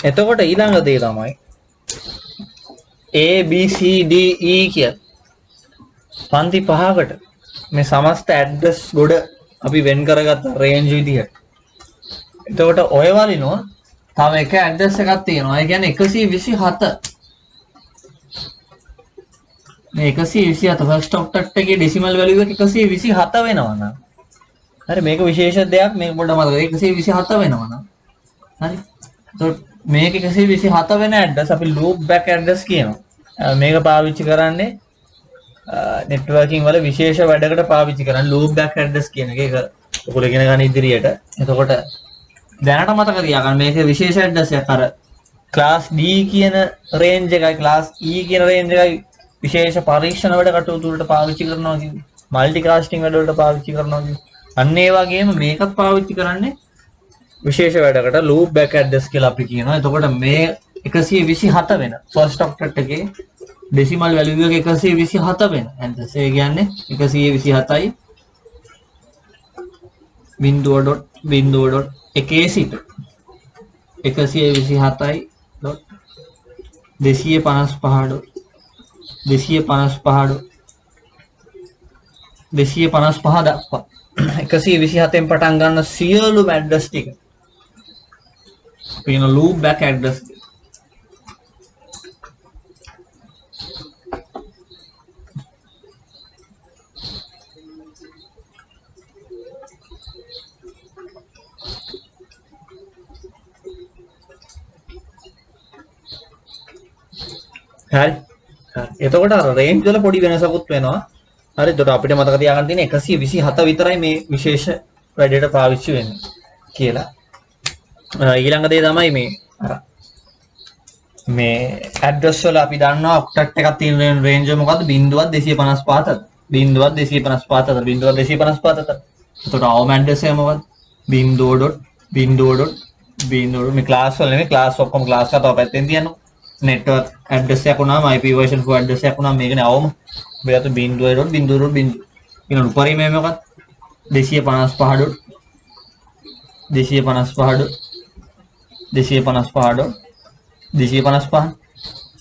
එතකොට ඊළඟ දේ තමයි A B C D E කිය පන්ති පහකට මේ සමස්ත ඇඩ්‍රස් ගොඩ අපි වෙන් කරගත්ත රේන්ජ් විදිහට. එතකොට ඔය වලිනෝ තව එක ඇඩ්‍රස් එකක් තියෙනවා. ඒ කියන්නේ 127. මේ 127 ෆස්ට් ඔක්ටට් එකේ ඩෙසිමල් වැලියු එක 127 වෙනවා නම්. හරි මේක විශේෂ දෙයක් මේක පොඩ්ඩක් මතක 127 වෙනවා නම්. හරි. එතකොට මේක 127 වෙන ඇඩ්‍රස් අපි ලූප් බෑක් ඇඩ්‍රස් කියනවා. මේක පාවිච්චි කරන්නේ නෙට්වර්කින් වල විශේෂ වැඩකට පාවිච්චි කරන ලූප් බෑක් ඇඩ්‍රස් කියන එක. ඒක ඔයගොල්ලෝ ඉගෙන ගන්න ඉදිරියට. එතකොට දැනට මතක තියාගන්න මේක විශේෂ ඇඩ්‍රස් එකක්. අර ක්ලාස් D කියන රේන්ජ් එකයි ක්ලාස් E කියන රේන්ජ් එකයි විශේෂ පරීක්ෂණ වැඩ කටයුතු වලට පාවිච්චි කරනවා කියන්නේ. මල්ටි කාස්ටිං වැඩ වලට පාවිච්චි කරනවා කියන්නේ. අන්න ඒ වගේම මේකත් පාවිච්චි කරන්නේ විශේෂ වැඩකට loop back address කියලා අපි කියනවා. එතකොට මේ 127 වෙන first octet එකේ decimal value එක 127 වෙන address. ඒ කියන්නේ 127යි බිංදුව ඩොට් බිංදුව ඩොට් එකේ සිට 127යි ඩොට් 255 ඩොට් 255 ඩොට් 255 දක්වා 127න් පටන් ගන්න සියලුම ඇඩ්‍රස් ටික අපි කියන loop back address. හරි. එතකොට අර රේන්ජ් වල පොඩි වෙනසකුත් වෙනවා. හරි. එතකොට අපිට මතක තියාගන්න තියෙන්නේ 127 විතරයි මේ විශේෂ වැඩේට පාවිච්චි වෙන්නේ කියලා. ඊළඟ දේ තමයි මේ ඇඩ්‍රස් වල අපි දන්නවා ඔක්ටට් එකක් තියෙන රේන්ජ් එක මොකද්ද? 0.255 0.255 0.255. එතකොට අවම ඇඩ්‍රස් එක මොකද්ද? 0.0.0.0 මේ ක්ලාස් වල නෙමෙයි ක්ලාස් ඔක්කොම ක්ලාස් එක තව පැත්තෙන් තියනවා. network address එකක් උනාම IP version 4 address එකක් උනාම මේකනේ අවම මෙයාට 0.0.0.0 ඊන උපරිමය මොකක්ද 255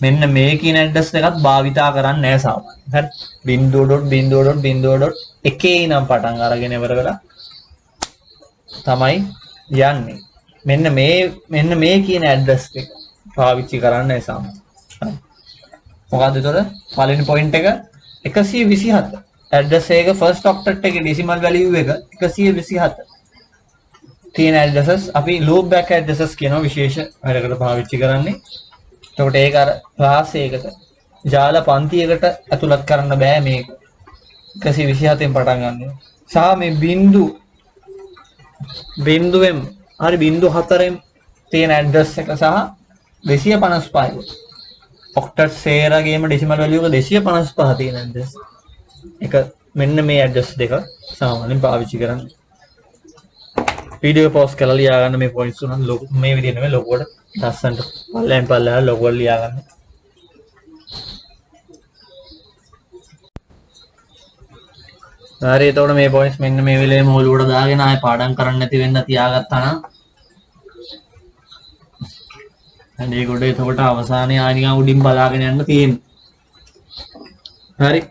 මෙන්න මේ කියන ඇඩ්‍රස් එකත් භාවිතා කරන්නේ නැහැ සාමාන්‍යයෙන්. හරි 0.0.0.0 එකේ නම් පටන් අරගෙන ඉවර වෙලා තමයි යන්නේ. මෙන්න මේ කියන ඇඩ්‍රස් එක පාවිච්චි කරන්නේ සාමාන්‍යයෙන්. මොකද්ද ඒතර? පළවෙනි පොයින්ට් එක 127. ඇඩ්‍රස් එක ෆස්ට් ඔක්ටට් එකේ ඩෙසිමල් වැලියු එක 127. තියෙන ඇඩ්‍රසස් අපි loop back addresses කියන විශේෂ වැඩකට පාවිච්චි කරන්නේ. එතකොට ඒක අර ක්ලාස් එකකට ජාල පන්තියකට ඇතුළත් කරන්න බෑ මේක. 127න් පටන් ගන්න. සහ මේ බිංදුවෙන් හරි 0.4න් තියෙන ඇඩ්‍රස් එක සහ 255 ඔක්ටට් සේරගේම ඩෙසිමල් වැලියු එක 255 තියෙන ඇඩ්‍රස් එක මෙන්න මේ ඇඩ්‍රස් දෙක සාමාන්‍යයෙන් පාවිච්චි කරන්නේ. වීඩියෝ පොස් කරලා ලියා ගන්න මේ පොයින්ට්ස් උනන් මේ විදිහ නෙමෙයි ලොකුවට ලස්සනට පල්ලෙහා ලොකුවට ලියා ගන්න. හරි එතකොට මේ පොයින්ට්ස් මෙන්න මේ වෙලේම ඔලුවට දාගෙන ආයෙ පාඩම් කරන්න නැති වෙන්න තියාගත්තා නම් අනේ කොට එතකොට අවසානයේ ආනිකා උඩින් බලාගෙන යන්න තියෙන්නේ. හරි.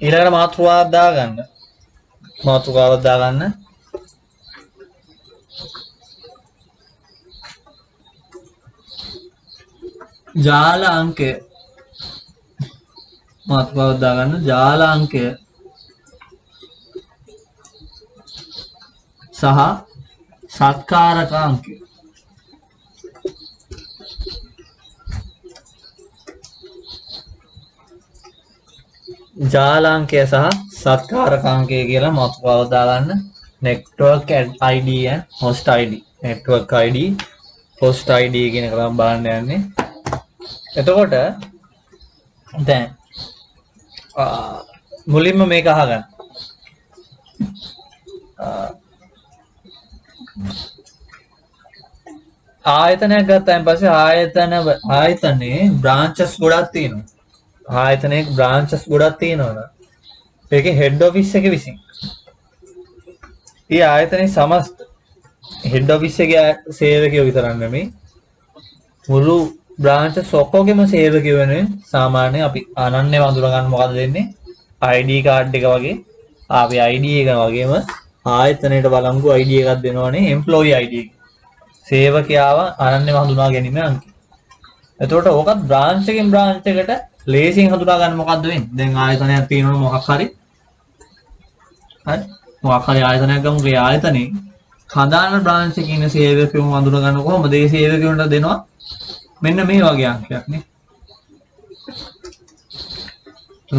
ඊළඟට මාතෘකාවක් දාගන්න. ජාල අංකය. මාතෘකාවක් දාගන්න ජාල අංකය සහ සත්කාරක අංකය. ජාලාංකය සහ සත්කාරකාංකය කියලා මාතෘකාවක් දාගන්න. network ID and host ID. network ID host ID කියන එක තමයි බලන්න යන්නේ. එතකොට දැන් මුලින්ම මේක අහගන්න. ආයතනයක් ගත්තාන් පස්සේ ආයතනයේ බ්‍රාන්චස් ගොඩක් තියෙනවා. ආයතනයේ බ්‍රාන්චස් ගොඩක් තියෙනවා. ඒකේ හෙඩ් ඔෆිස් එක විසින් ඒ ආයතනයේ සමස්ත හෙඩ් ඔෆිස් එකේ සේවකයෝ විතරක් නෙමෙයි මුළු බ්‍රාන්චස් ඔක්කොගෙම සේවකයෝ වෙනුවෙන් සාමාන්‍ය අපි අනන්‍ය වඳුර ගන්න මොකද දෙන්නේ ID කාඩ් එක වගේ ආපේ ID එක වගේම ආයතනයට බලංගු ID එකක් දෙනවනේ එම්ප්ලොයි ID එක. සේවකයාව අනන්‍ය හඳුනා ගැනීම අංකය. එතකොට ඕකත් බ්‍රාන්ච් එකෙන් බ්‍රාන්ච් එකට ලේසියෙන් හඳුනා ගන්න මොකද්ද වෙන්නේ? දැන් ආයතනයක් තියෙනවනේ මොකක් හරි. හරි. මොකක් හරි ආයතනයක් ගමු. ඒ ආයතනේ කඳාන බ්‍රාන්ච් එකේ ඉන්න සේවකයෝ හඳුනා ගන්න කොහොමද? ඒ සේවකයන්ට දෙනවා මෙන්න මේ වගේ අංකයක් නේ.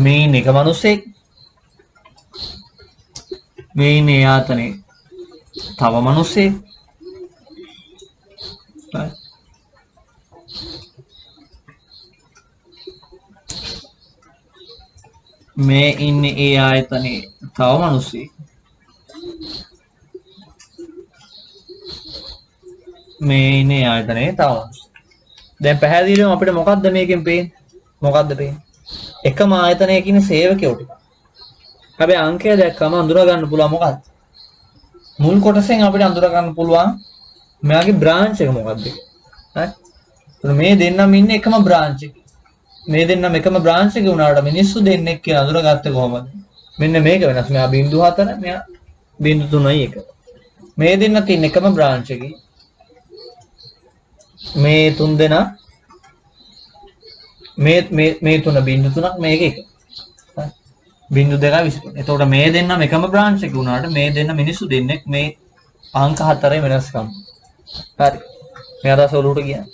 මේ ඉන්න එක මිනිස්සෙක් මේ ඉන්නේ ආයතනේ තව මිනිස්සෙක්. මේ ඉන්නේ ඒ ආයතනේ තව මිනිස්සෙක්. මේ ඉන්නේ ආයතනේ තව. දැන් පැහැදිලිවම අපිට මොකද්ද මේකෙන් පේන්නේ? මොකද්ද පේන්නේ? එකම ආයතනයක ඉන්න සේවකයෝ ටික. හැබැයි අංකය දැක්කම අඳුර ගන්න පුළුවන් මොකක්ද? මුල් කොටසෙන් අපිට අඳුර ගන්න පුළුවන් මෙයාගේ බ්‍රාන්ච් එක මොකක්ද කියලා. හරි? මේ දෙන්නම ඉන්නේ එකම බ්‍රාන්ච් එකේ. මේ දෙන්නම එකම බ්‍රාන්ච් එකේ වුණාට මිනිස්සු දෙන්නෙක් කියලා අඳුරගත්තේ කොහමද? මෙන්න මේක වෙනස්. මෙයා 0.4 මෙයා 0.3 මේ දෙන්න තියෙන එකම බ්‍රාන්ච් එකේ. මේ තුන් දෙනා මේ තුන 0.3ක් මේක එක. හරි? 0.2 එතකොට මේ දෙන්නම එකම බ්‍රාන්ච් එකේ වුණාට මේ දෙන්න මිනිස්සු දෙන්නෙක් මේ අංක 4 වෙනස්කම්. හරි. මේ අදහස ඔලුවට කියන්නේ.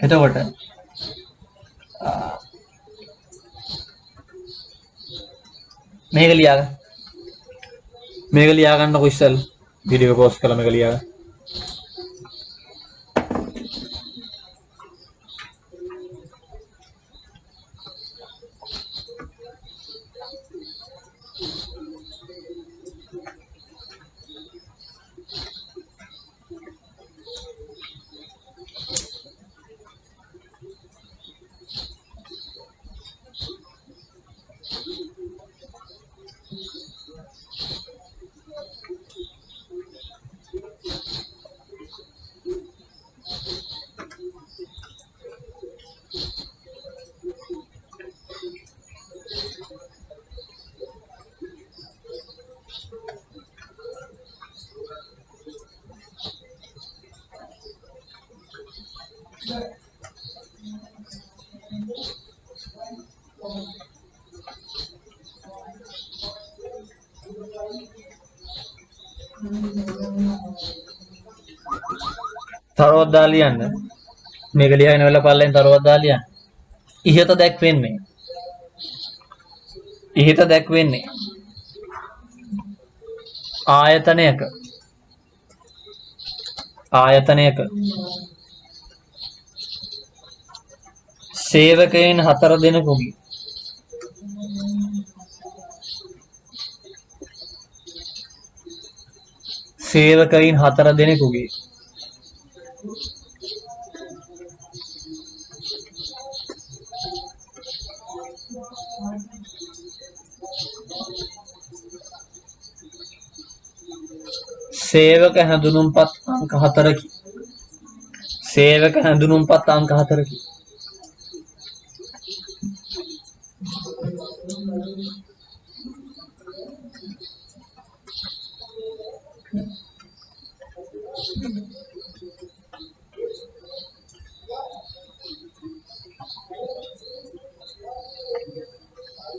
එතකොට මේක ලියාගන්න. මේක ලියාගන්නකො ඉස්සෙල්ලා. වීඩියෝ පෝස්ට් කළා මේක ලියාගන්න. තරවත් දාලා ලියන්න. මේක ලියගෙන වෙලා පල්ලෙන් තරවත් දාලා ලියන්න. ඉහත දැක්වෙන්නේ ආයතනයක සේවකයන් 4 දෙනෙකුගේ සේවක හැඳුනුම්පත් අංක 4කි. සේවක හැඳුනුම්පත් අංක 4කි.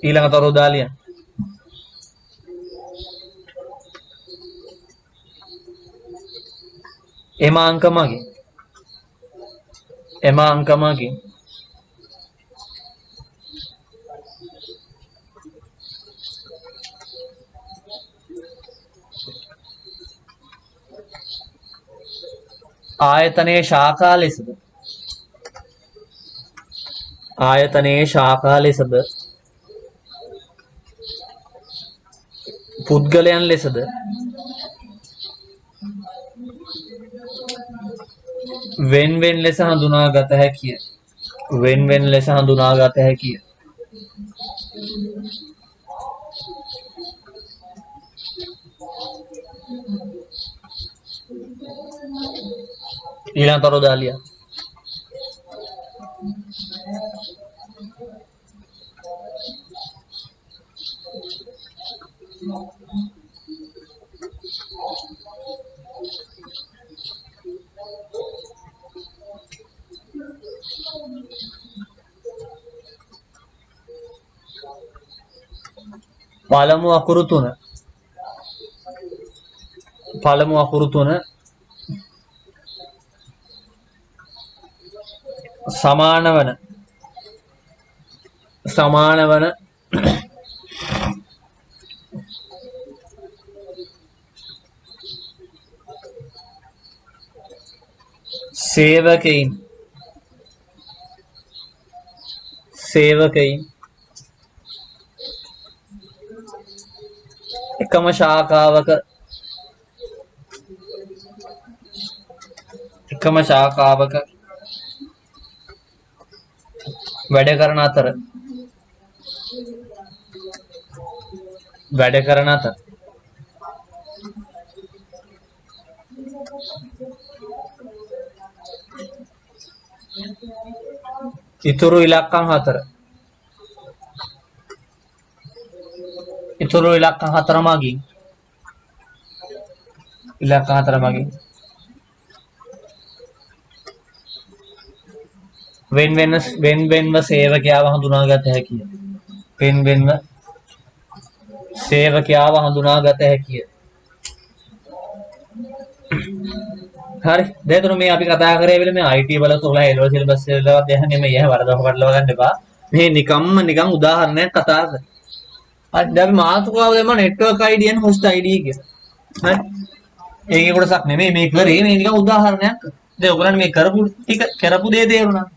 ඊළඟ තොරව දාලා ලියන්න. එම අංක මගින් ආයතනයේ ශාඛා ලෙසද පුද්ගලයන් ලෙසද වෙන් වෙන් ලෙස හඳුනාගත හැකිය. ඊළඟ තොරව දාලා ලියන්න. පළමු අකුරු තුන සමාන වන සේවකයින් එකම ශාඛාවක වැඩ කරන අතර ඉතුරු ඉලක්කම් හතර මගින් වෙන්වෙන්ව සේවකයාව හඳුනාගත හැකිය. හරි. දැන් මේ අපි කතා කරේ වෙල මේ IT වල තෝලා එළව සිලබස් වලවත් දැන් නෙමෙයි එහෙ වරදව කඩලව ගන්න එපා. මේ නිකන් උදාහරණයක් කතා කරා. හරි. දැන් අපි මාතෘකාව දෙම network ID and host ID කියලා. හරි. ඒකේ කොටසක් නෙමෙයි මේ කරේ මේ නිකන් උදාහරණයක්. දැන් ඔයගොල්ලන් මේ කරපු දේ තේරුණා.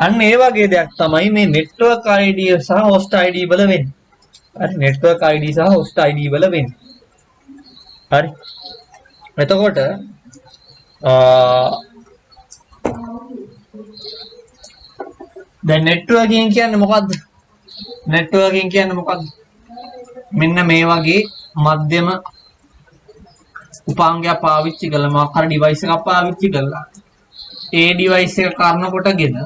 අන්න ඒ වගේ දෙයක් තමයි මේ network ID සහ host ID වල වෙන්නේ. හරි. network ID සහ host ID වල වෙන්නේ. හරි. එතකොට දැන් networking කියන්නේ මොකද්ද? මෙන්න මේ වගේ මධ්‍යම උපාංගයක් පාවිච්චි කරලා මොකක් හරි ඩිවයිස් එකක් පාවිච්චි කරලා ඒ ඩිවයිස් එක කරන කොටගෙන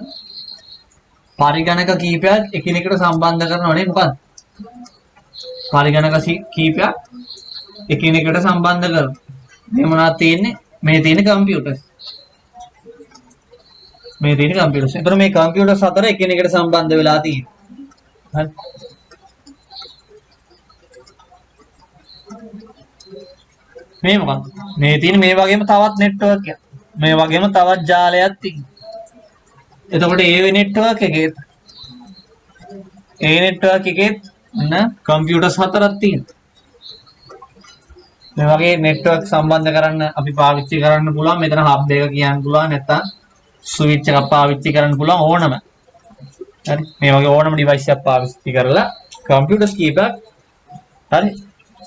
පරිගණක කීපයක් එකිනෙකට සම්බන්ධ කරනවනේ මොකද්ද? පරිගණක කීපයක් එකිනෙකට සම්බන්ධ කරනවා. මේ මොනවද තියෙන්නේ? මේ තියෙන කම්පියුටර්ස්. එතකොට මේ කම්පියුටර්ස් හතර එකිනෙකට සම්බන්ධ වෙලා තියෙනවා. හරි. මේ මොකක්ද? මේ තියෙන මේ වගේම තවත් නෙට්වර්ක් එකක්. මේ වගේම තවත් ජාලයක් තියෙනවා. එතකොට ඒ නෙට්වර්ක් එකේ කම්පියුටර්ස් හතරක් තියෙනවා. මේ වගේ නෙට්වර්ක් සම්බන්ධ කරන්න අපි පාවිච්චි කරන්න පුළුවන්. මෙතන හබ් එක කියන්න පුළුවන්. නැත්නම් ස්විච් එකක් පාවිච්චි කරන්න පුළුවන් ඕනම. හරි. මේ වගේ ඕනම ඩිවයිස් එකක් පාවිච්චි කරලා කම්පියුටර්ස් කීපයක් හරි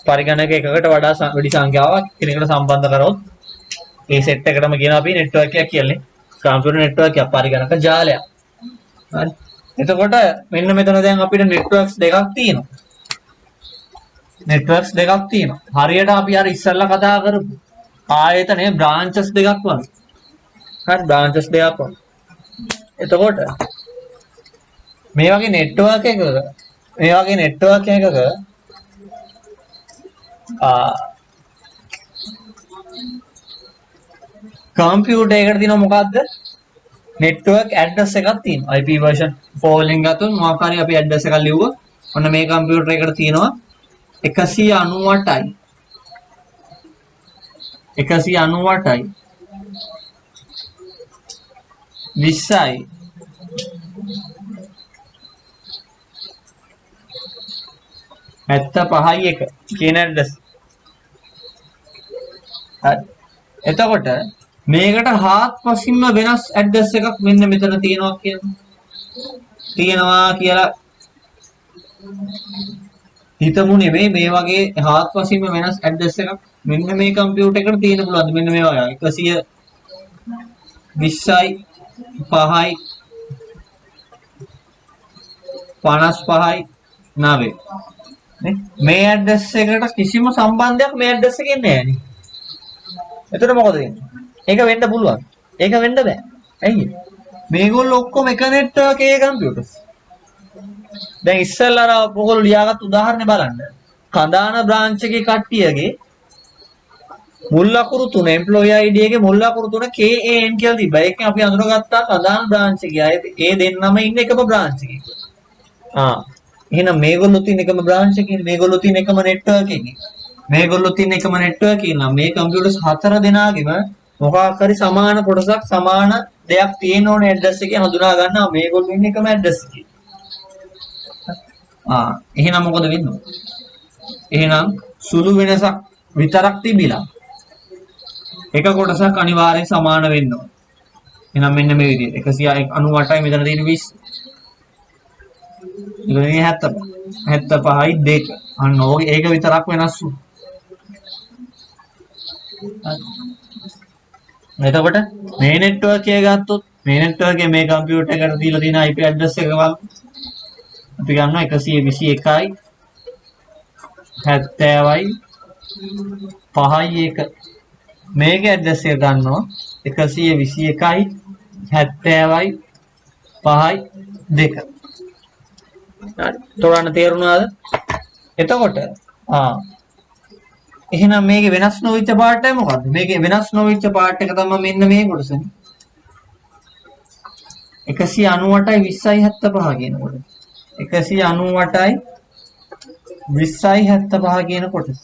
පරිගණක එකකට වඩා වැඩි සංඛ්‍යාවක් කෙනෙකුට සම්බන්ධ කරොත් ඒ සෙට් එකටම කියන අපි නෙට්වර්ක් එකක් කියන්නේ. කම්පියුටර් නෙට්වර්ක් එකක් පරිගණක ජාලයක්. හරි. එතකොට මෙන්න මෙතන දැන් අපිට නෙට්වර්ක්ස් දෙකක් තියෙනවා. හරියට අපි අර ඉස්සෙල්ලා කතා කරපු ආයතනයේ බ්‍රාන්චස් දෙකක් වගේ. හරි බ්‍රාන්චස් දෙකක් වගේ. එතකොට මේ වගේ නෙට්වර්ක් එකක කම්පියුටර් එකට තියෙන මොකද්ද? නෙට්වර්ක් ඇඩ්‍රස් එකක් තියෙනවා. IP version 4 වලින් ගත්තොත් මොකක් හරි අපි ඇඩ්‍රස් එකක් ලිව්වොත් ඔන්න මේ කම්පියුටර් එකට තියෙනවා 198යි 20යි 75යි 1 කියන ඇඩ්‍රස්. හරි. එතකොට මේකට හාත්පසින්ම වෙනස් ඇඩ්‍රස් එකක් මෙන්න මෙතන තියෙනවා කියලා හිතමු නෙමෙයි මේ වගේ හාත්පසින්ම වෙනස් ඇඩ්‍රස් එකක් මෙන්න මේ කම්පියුටර් එකට තියෙන්න පුළුවන්. මෙන්න මේ වගේ 120යි 5යි 55යි 9 මේ ඇඩ්‍රස් එකට කිසිම සම්බන්ධයක් මේ ඇඩ්‍රස් එකේ නැහැ නේ. එතකොට මොකද වෙන්නේ? ඒක වෙන්න පුළුවන්. ඒක වෙන්න බෑ. ඇයි? මේගොල්ලෝ ඔක්කොම එක නෙට්වර්ක් එකේ කම්පියුටර්ස්. දැන් ඉස්සෙල්ලා අර ඔයගොල්ලෝ ලියාගත් උදාහරණේ බලන්න. කඳාන බ්‍රාන්ච් එකේ කට්ටියගේ මුල් ලකුණු තුන එම්ප්ලොයි ID එකේ මුල් ලකුණු තුන KAN කියලා තිබ්බා. ඒකෙන් අපි අඳුරගත්තා කඳාන බ්‍රාන්ච් එකේ අය ඒ දෙන්නම ඉන්නේ එකම බ්‍රාන්ච් එකේ. එහෙනම් මේගොල්ලෝ තියෙන එකම බ්‍රාන්ච් එකේ මේගොල්ලෝ තියෙන එකම නෙට්වර්ක් එකේ. මේගොල්ලෝ තියෙන එකම නෙට්වර්ක් එකේ නම් මේ කම්පියුටර්ස් හතර දෙනාගේම මොකක් හරි සමාන කොටසක් සමාන දෙයක් තියෙන ඕනේ ඇඩ්‍රස් එකේ හඳුනා ගන්නවා මේගොල්ලෝ ඉන්නේ එකම ඇඩ්‍රස් එකේ. එහෙනම් මොකද වෙන්නේ? එහෙනම් සුළු වෙනසක් විතරක් තිබිලා එක කොටසක් අනිවාර්යෙන් සමාන වෙන්න ඕනේ. එහෙනම් මෙන්න මේ විදිහට 198යි මෙතන තියෙන 20. ගුණය 75යි 2. අන්න ඕක ඒක විතරක් වෙනස් වුණා. එතකොට මේ නෙට්වර්ක් එක ගත්තොත් මේ නෙට්වර්ක් එකේ මේ කම්පියුටර් එකට දීලා තියෙන IP ඇඩ්‍රස් එක බලමු. අපි ගන්නවා 121යි 70යි 5යි 1. මේකේ ඇඩ්‍රස් එක ගන්නවා 121යි 70යි 5යි 2. හරි. තෝරන්න තේරුණාද? එතකොට එහෙනම් මේකේ වෙනස් නොවිච්ච පාර්ට් එක මොකද්ද? මේකේ වෙනස් නොවිච්ච පාර්ට් එක තමයි මෙන්න මේ කොටසනේ. 198යි 20යි 75 කියනකොට. 198යි 20යි 75 කියන කොටස.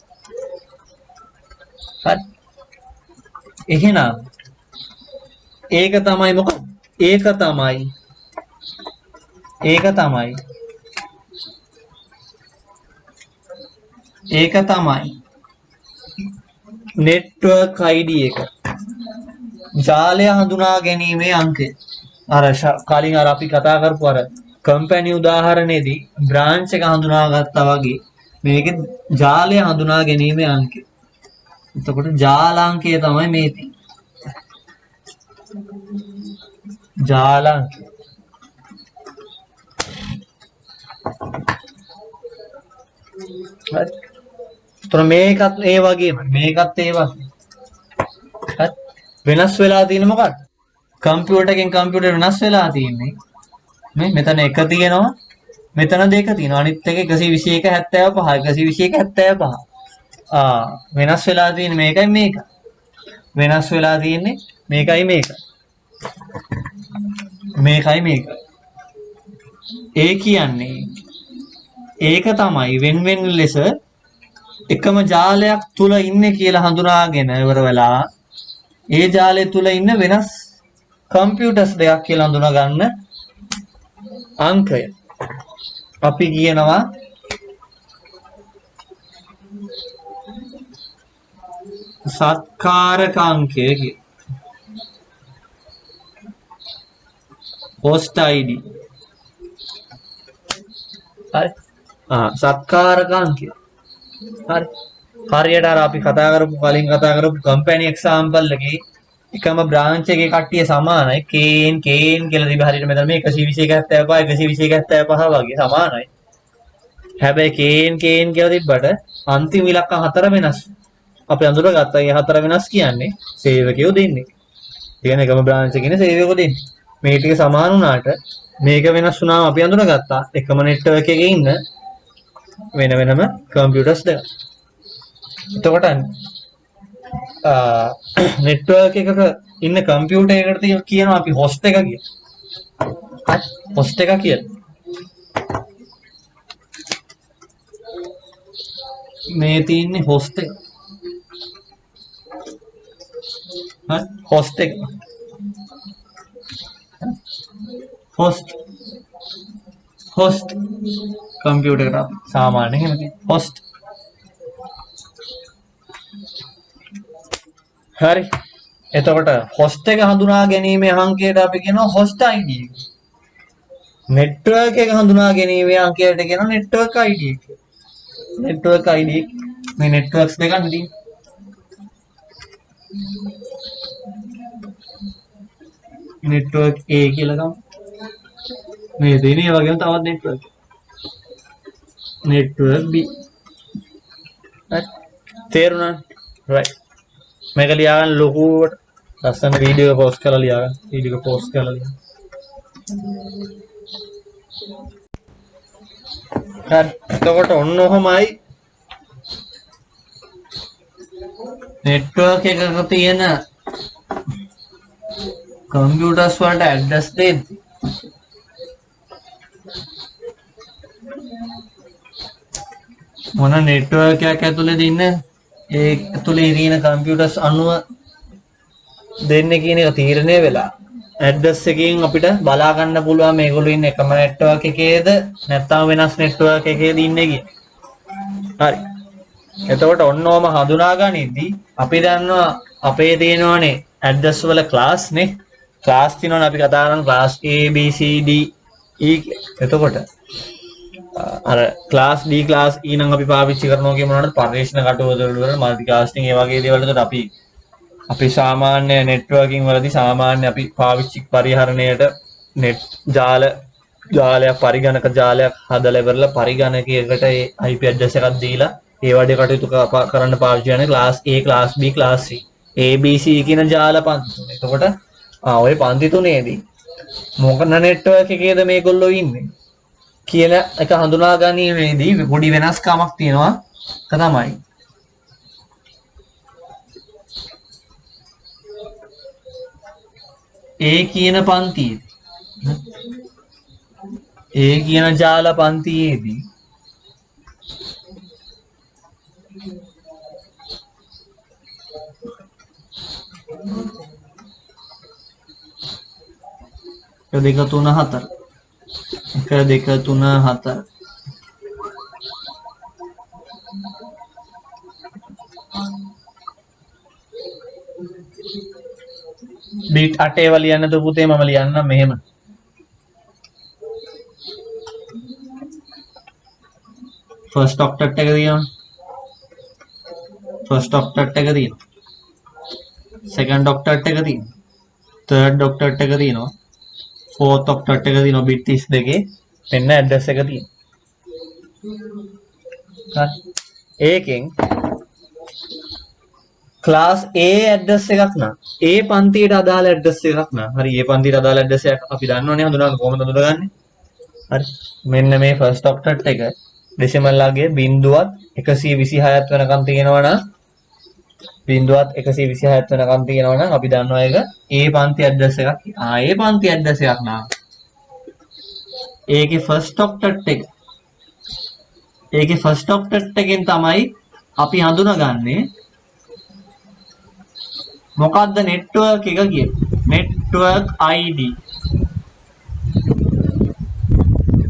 හරි. එහෙනම් ඒක තමයි මොකක්ද? ඒක තමයි නෙට්වර්ක් ID එක. ජාලය හඳුනා ගැනීමේ අංකය. අර කලින් අපි කතා කරපු අර කම්පැනි උදාහරණයේදී බ්‍රාන්ච් එක හඳුනාගත්තා වගේ මේකේ ජාලය හඳුනා ගැනීමේ අංකය. එතකොට ජාලාංකය තමයි මේ තියෙන්නේ. ජාලාංකය. හරි. එතකොට මේකත් ඒ වගේම මේකත් ඒ වගේ. හරි. වෙනස් වෙලා තියෙන්නේ මොකක්ද? කම්පියුටර් එකෙන් කම්පියුටර් වෙනස් වෙලා තියෙන්නේ. මේ මෙතන 1 තියෙනවා. මෙතන 2 තියෙනවා. අනිත් එක 121 75 121 75. වෙනස් වෙලා තියෙන්නේ මේකයි මේක. වෙනස් වෙලා තියෙන්නේ මේකයි මේක. මේකයි මේක. ඒ කියන්නේ ඒක තමයි වෙන ලෙස එකම ජාලයක් තුල ඉන්නේ කියලා හඳුනාගෙන ඉවර වෙලා ඒ ජාලය තුල ඉන්න වෙනස් කම්පියුටර්ස් දෙකක් කියලා හඳුනා ගන්න අංකය අපි කියනවා සත්කාරක අංකය කියලා. host ID. හරි. සත්කාරක අංකය. හරි. හරියට අර අපි කලින් කතා කරපු කම්පැනි එක්සැම්පල් එකේ එකම බ්‍රාන්ච් එකේ කට්ටිය සමානයි. කේන් කියලා තිබ්බ හරියට මෙතන මේ 121 75 121 75 වගේ සමානයි. හැබැයි කේන් කියලා තිබ්බට අන්තිම ඉලක්ක 4 වෙනස්. අපි අඳුරගත්තා. ඒ 4 වෙනස් කියන්නේ සේවකයෝ දෙන්නේ. ඒ කියන්නේ එකම බ්‍රාන්ච් එකේ ඉන්න සේවකයෝ දෙන්නේ. මේ ටික සමාන වුණාට මේක වෙනස් වුණාම අපි අඳුරගත්තා. එකම නෙට්වර්ක් එකේ ඉන්න වෙනම කම්පියුටර්ස් දෙක. එතකොට නෙට්වර්ක් එකක ඉන්න කම්පියුටර් එකකට කියනවා අපි host එක කියලා. හරි. host එක කියලා. මේ තියෙන්නේ host එක. හරි. host එක. host කම්පියුටර් එකට සාමාන්‍ය එහෙම කියනවා. host. හරි. එතකොට host එක හඳුනා ගැනීමේ අංකයට අපි කියනවා host ID එක. network එක හඳුනා ගැනීමේ අංකයට කියනවා network ID එක. network ID මේ networks දෙකක් නෙදී. network A කියලා ගමු. මේ දෙන්නේ වගේම තවත් network B. හරි. තේරුණා? right. මේක ලියාගන්න ලොකුවට ලස්සන වීඩියෝ පෝස්ට් කරලා ලියාගන්න. වීඩියෝ පෝස්ට් කරලා ලියන්න. හරි. එතකොට ඔන්න ඔහමයි නෙට්වර්ක් එකක තියෙන කම්පියුටර්ස් වලට ඇඩ්‍රස් දෙද්දි මොන නෙට්වර්ක් එකක් ඇතුලේද ඉන්නේ ඒ ඇතුලේ තියෙන කම්පියුටර්ස් අනුව දෙන්නේ කියන එක තීරණය වෙලා ඇඩ්‍රස් එකකින් අපිට බලා ගන්න පුළුවන් මේගොල්ලෝ ඉන්නේ එකම නෙට්වර්ක් එකේද නැත්නම් වෙනස් නෙට්වර්ක් එකේද ඉන්නේ කියන. හරි. එතකොට ඔන්නෝම හඳුනා ගනිද්දී අපි දන්නවා අපේ තියෙනවානේ ඇඩ්‍රස් වල ක්ලාස් නේ. ක්ලාස් තියෙනවනේ අපි කතා කරන class A B C D E. එතකොට අර ක්ලාස් D ක්ලාස් E නම් අපි පාවිච්චි කරනවා කියනවනේ පරිශ්‍රණ කටයුතු වල මල්ටි කාස්ටිං ඒ වගේ දේවල් වලට අපි සාමාන්‍ය නෙට්වර්කින් වලදී සාමාන්‍ය අපි පාවිච්චි පරිහරණයට නෙට් ජාලයක් පරිගණක ජාලයක් හදලා ඉවරලා පරිගණකයකට ඒ IP address එකක් දීලා ඒ වගේ කටයුතු කරන්න පාවිච්චි කරන class A class B class C A B C කියන ජාල පන්ති තුන. එතකොට ওই පන්ති තුනේදී මොකන නෙට්වර්ක් එකේද මේගොල්ලෝ ඉන්නේ කියලා එක හඳුනා ගැනීමේදී පොඩි වෙනස්කමක් තියෙනවා. තමයි ඒ කියන පන්තියේ ඒ කියන ජාල පන්තියේදී දෙක තුන හතර 1 2 3 4 බීට් 8 ඒවා ලියන්නද පුතේ මම ලියන්නම් මෙහෙම ෆස්ට් ඔක්ටට් එක දියනවා ෆස්ට් ඔක්ටට් එක දියනවා සෙකන්ඩ් ඔක්ටට් එක දියනවා තර්ඩ් ඔක්ටට් එක දියනවා ෆෝර්ත් ඔක්ටට් එක දියනවා බිට් 32 මෙන්න ඇඩ්‍රස් එක තියෙනවා හරි ඒකෙන් ක්ලාස් A ඇඩ්‍රස් එකක් නම් A පන්තියට අදාළ ඇඩ්‍රස් එකක් නම් හරි A පන්තියට අදාළ ඇඩ්‍රස් එකක් අපි දන්නවනේ හඳුනගන්න කොහොමද හඳුනගන්නේ හරි මෙන්න මේ ෆස්ට් ඔක්ටට් එක ඩෙසිමල් ලාගේ බිඳුවත් 126ත් වෙනකම් තියෙනවා නම් බිඳුවත් 126ත් වෙනකම් තියෙනවා නම් අපි දන්නවා ඒක A පන්ති ඇඩ්‍රස් එකක් A පන්ති ඇඩ්‍රස් එකක් නම් ඒකේ ෆස්ට් ඔක්ටට් එකෙන් තමයි අපි හඳුනගන්නේ මොකද්ද නෙට්වර්ක් එක කියන්නේ නෙට්වර්ක් ID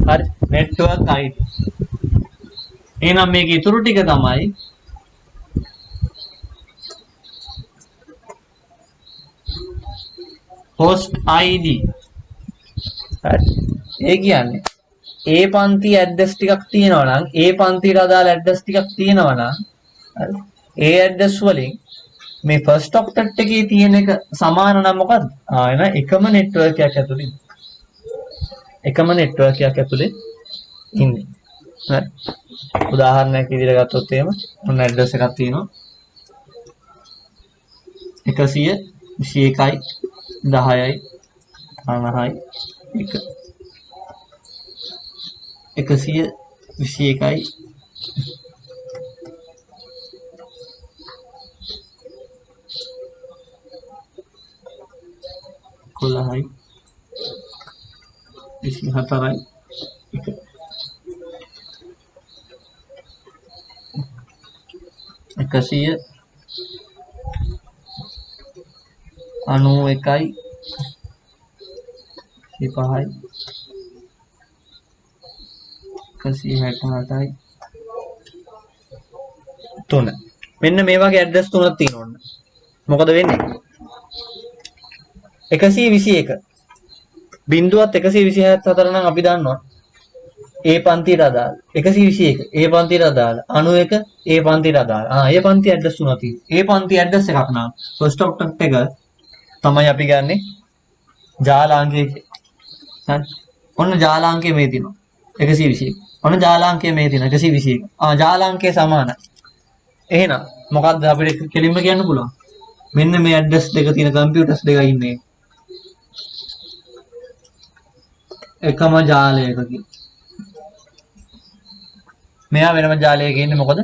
හරි නෙට්වර්ක් ID එහෙනම් මේකේ ඉතුරු ටික තමයි host ID හරි ඒ කියන්නේ A පන්ති ඇඩ්‍රස් ටිකක් තියෙනවා නම් A පන්තියට අදාළ ඇඩ්‍රස් ටිකක් තියෙනවා නම් හරි ඒ ඇඩ්‍රස් වලින් මේ ෆස්ට් ඔක්ටට් එකේ තියෙන එක සමාන නම් මොකද්ද? එන එකම නෙට්වර්ක් එකක් ඇතුලේ. එකම නෙට්වර්ක් එකක් ඇතුලේ ඉන්නේ. හරි. උදාහරණයක් විදිහට ගත්තොත් එහෙම ඔන්න ඇඩ්‍රස් එකක් තියෙනවා. 121යි 10යි 9යි 1 121යි 11යි 24යි 191යි 5යි 168යි 3 මෙන්න මේ වගේ ඇඩ්‍රස් තුනක් තියෙනවා. මොකද වෙන්නේ? 121 බිඳුවත් 124 නම් අපි දන්නවා A පන්තියට අදාළ 121 A පන්තියට අදාළ 91 A පන්තියට අදාළ A පන්ති ඇඩ්‍රස් තුනක් තියෙනවා. A පන්ති ඇඩ්‍රස් එකක් නම් ෆස්ට් ඔක්ටට් එක තමයි අපි ගන්නෙ ජාලාංකය. හරි. ඔන්න ජාලාංකය මේ තියෙනවා 121. ඔන්න ජාලාංකය මේ තියෙනවා 121. ජාලාංකය සමානයි. එහෙනම් මොකද්ද අපිට කෙලින්ම කියන්න පුළුවන්? මෙන්න මේ ඇඩ්‍රස් දෙක තියෙන කම්පියුටර්ස් දෙක ඉන්නේ එකම ජාලයක කියලා. මෙයා වෙනම ජාලයක ඉන්නේ මොකද?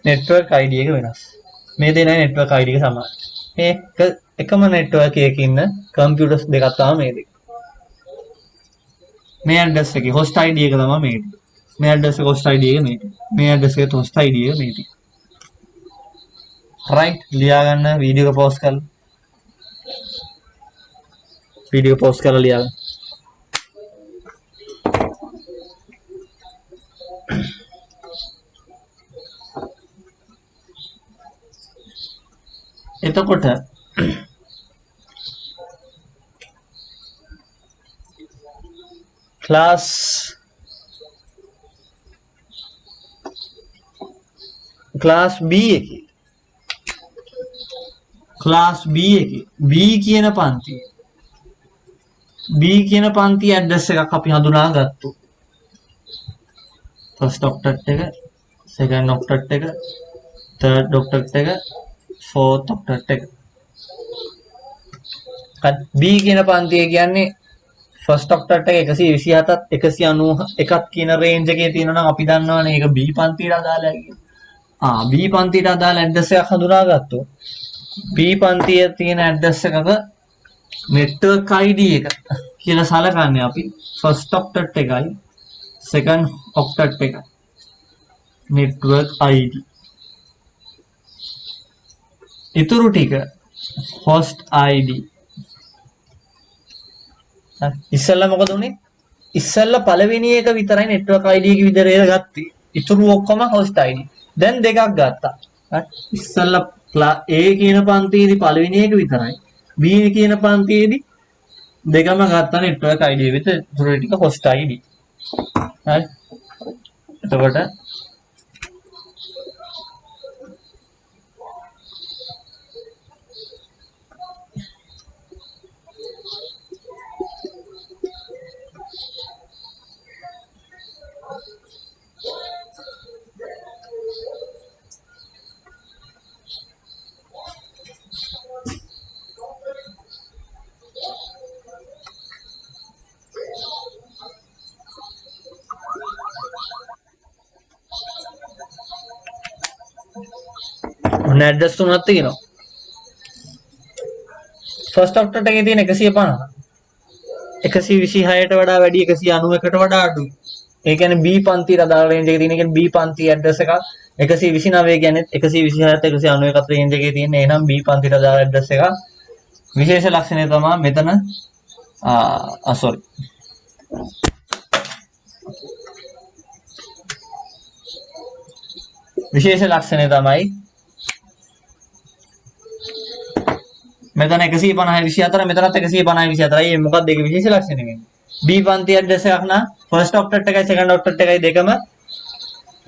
නෙට්වර්ක් ID එක වෙනස්. මේ දෙන්නේ නෙට්වර්ක් ID එක සමානයි. මේ එකම නෙට්වර්ක් එකක ඉන්න කම්පියුටර්ස් දෙකක් තමයි මේ දෙක. මේ ඇඩ්‍රස් එකේ host ID එක තමයි මේ. මේ ඇඩ්‍රස් එක host ID එක මේ. මේ ඇඩ්‍රස් එකේ host ID එක මේ. right ලියා ගන්න වීඩියෝ එක පෝස්ට් කරලා. වීඩියෝ පෝස්ට් කරලා ලියා ගන්න. එතකොට ක්ලාස් ක්ලාස් B එකේ B කියන පන්තියේ ඇඩ්‍රස් එකක් අපි හඳුනාගත්තු. ෆස්ට් ඔක්ටට් එක, සෙකන්ඩ් ඔක්ටට් එක, තර්ඩ් ඔක්ටට් එක, ෆෝර්ත් ඔක්ටට් එක. B කියන පන්තිය කියන්නේ ෆස්ට් ඔක්ටට් එක 127ත් 191ත් කියන රේන්ජ් එකේ තියෙනවා නම් අපි දන්නවනේ ඒක B පන්තියට අදාළයි කියලා. B පන්තියට අදාළ ඇඩ්‍රස් එකක් හඳුනාගත්තොත් B පන්තියේ තියෙන ඇඩ්‍රස් එකක network ID එක කියලා සලකන්නේ අපි ෆස්ට් ඔක්ටට් එකයි සෙකන්ඩ් ඔක්ටට් එකයි network ID. ඉතුරු ටික host ID. ඉස්සෙල්ලා මොකද උනේ? ඉස්සෙල්ලා පළවෙනි එක විතරයි network ID එක විතරේ ගත්තේ. ඉතුරු ඔක්කොම host ID. දැන් දෙකක් ගත්තා. ඉස්සෙල්ලා A කියන පන්තියේදී පළවෙනි එක විතරයි. B කියන පන්තියේදී දෙකම ගත්තා network ID විතර. ඉතුරු ටික host ID. හරි. එතකොට ඔන්න ඇඩ්‍රස් තුනක් තියෙනවා. ෆස්ට් ඔක්ටට් එකේ තියෙන 150 126ට වඩා වැඩි 191ට වඩා අඩුයි. ඒ කියන්නේ B පන්තියට අදාළ රේන්ජ් එකේ තියෙන කියන්නේ B පන්ති ඇඩ්‍රස් එකක් 129 කියන්නේ 126ත් 191ත් රේන්ජ් එකේ තියෙන එහෙනම් B පන්තියට අදාළ ඇඩ්‍රස් එකක්. විශේෂ ලක්ෂණය තමයි මෙතන sorry විශේෂ ලක්ෂණය තමයි මෙතන 150 24 මෙතනත් 150 24යි. මොකක්ද ඒකේ විශේෂ ලක්ෂණය වෙන්නේ? B පන්ති ඇඩ්‍රස් එකක් නා ෆස්ට් ඔක්ටට් එකයි සෙකන්ඩ් ඔක්ටට් එකයි දෙකම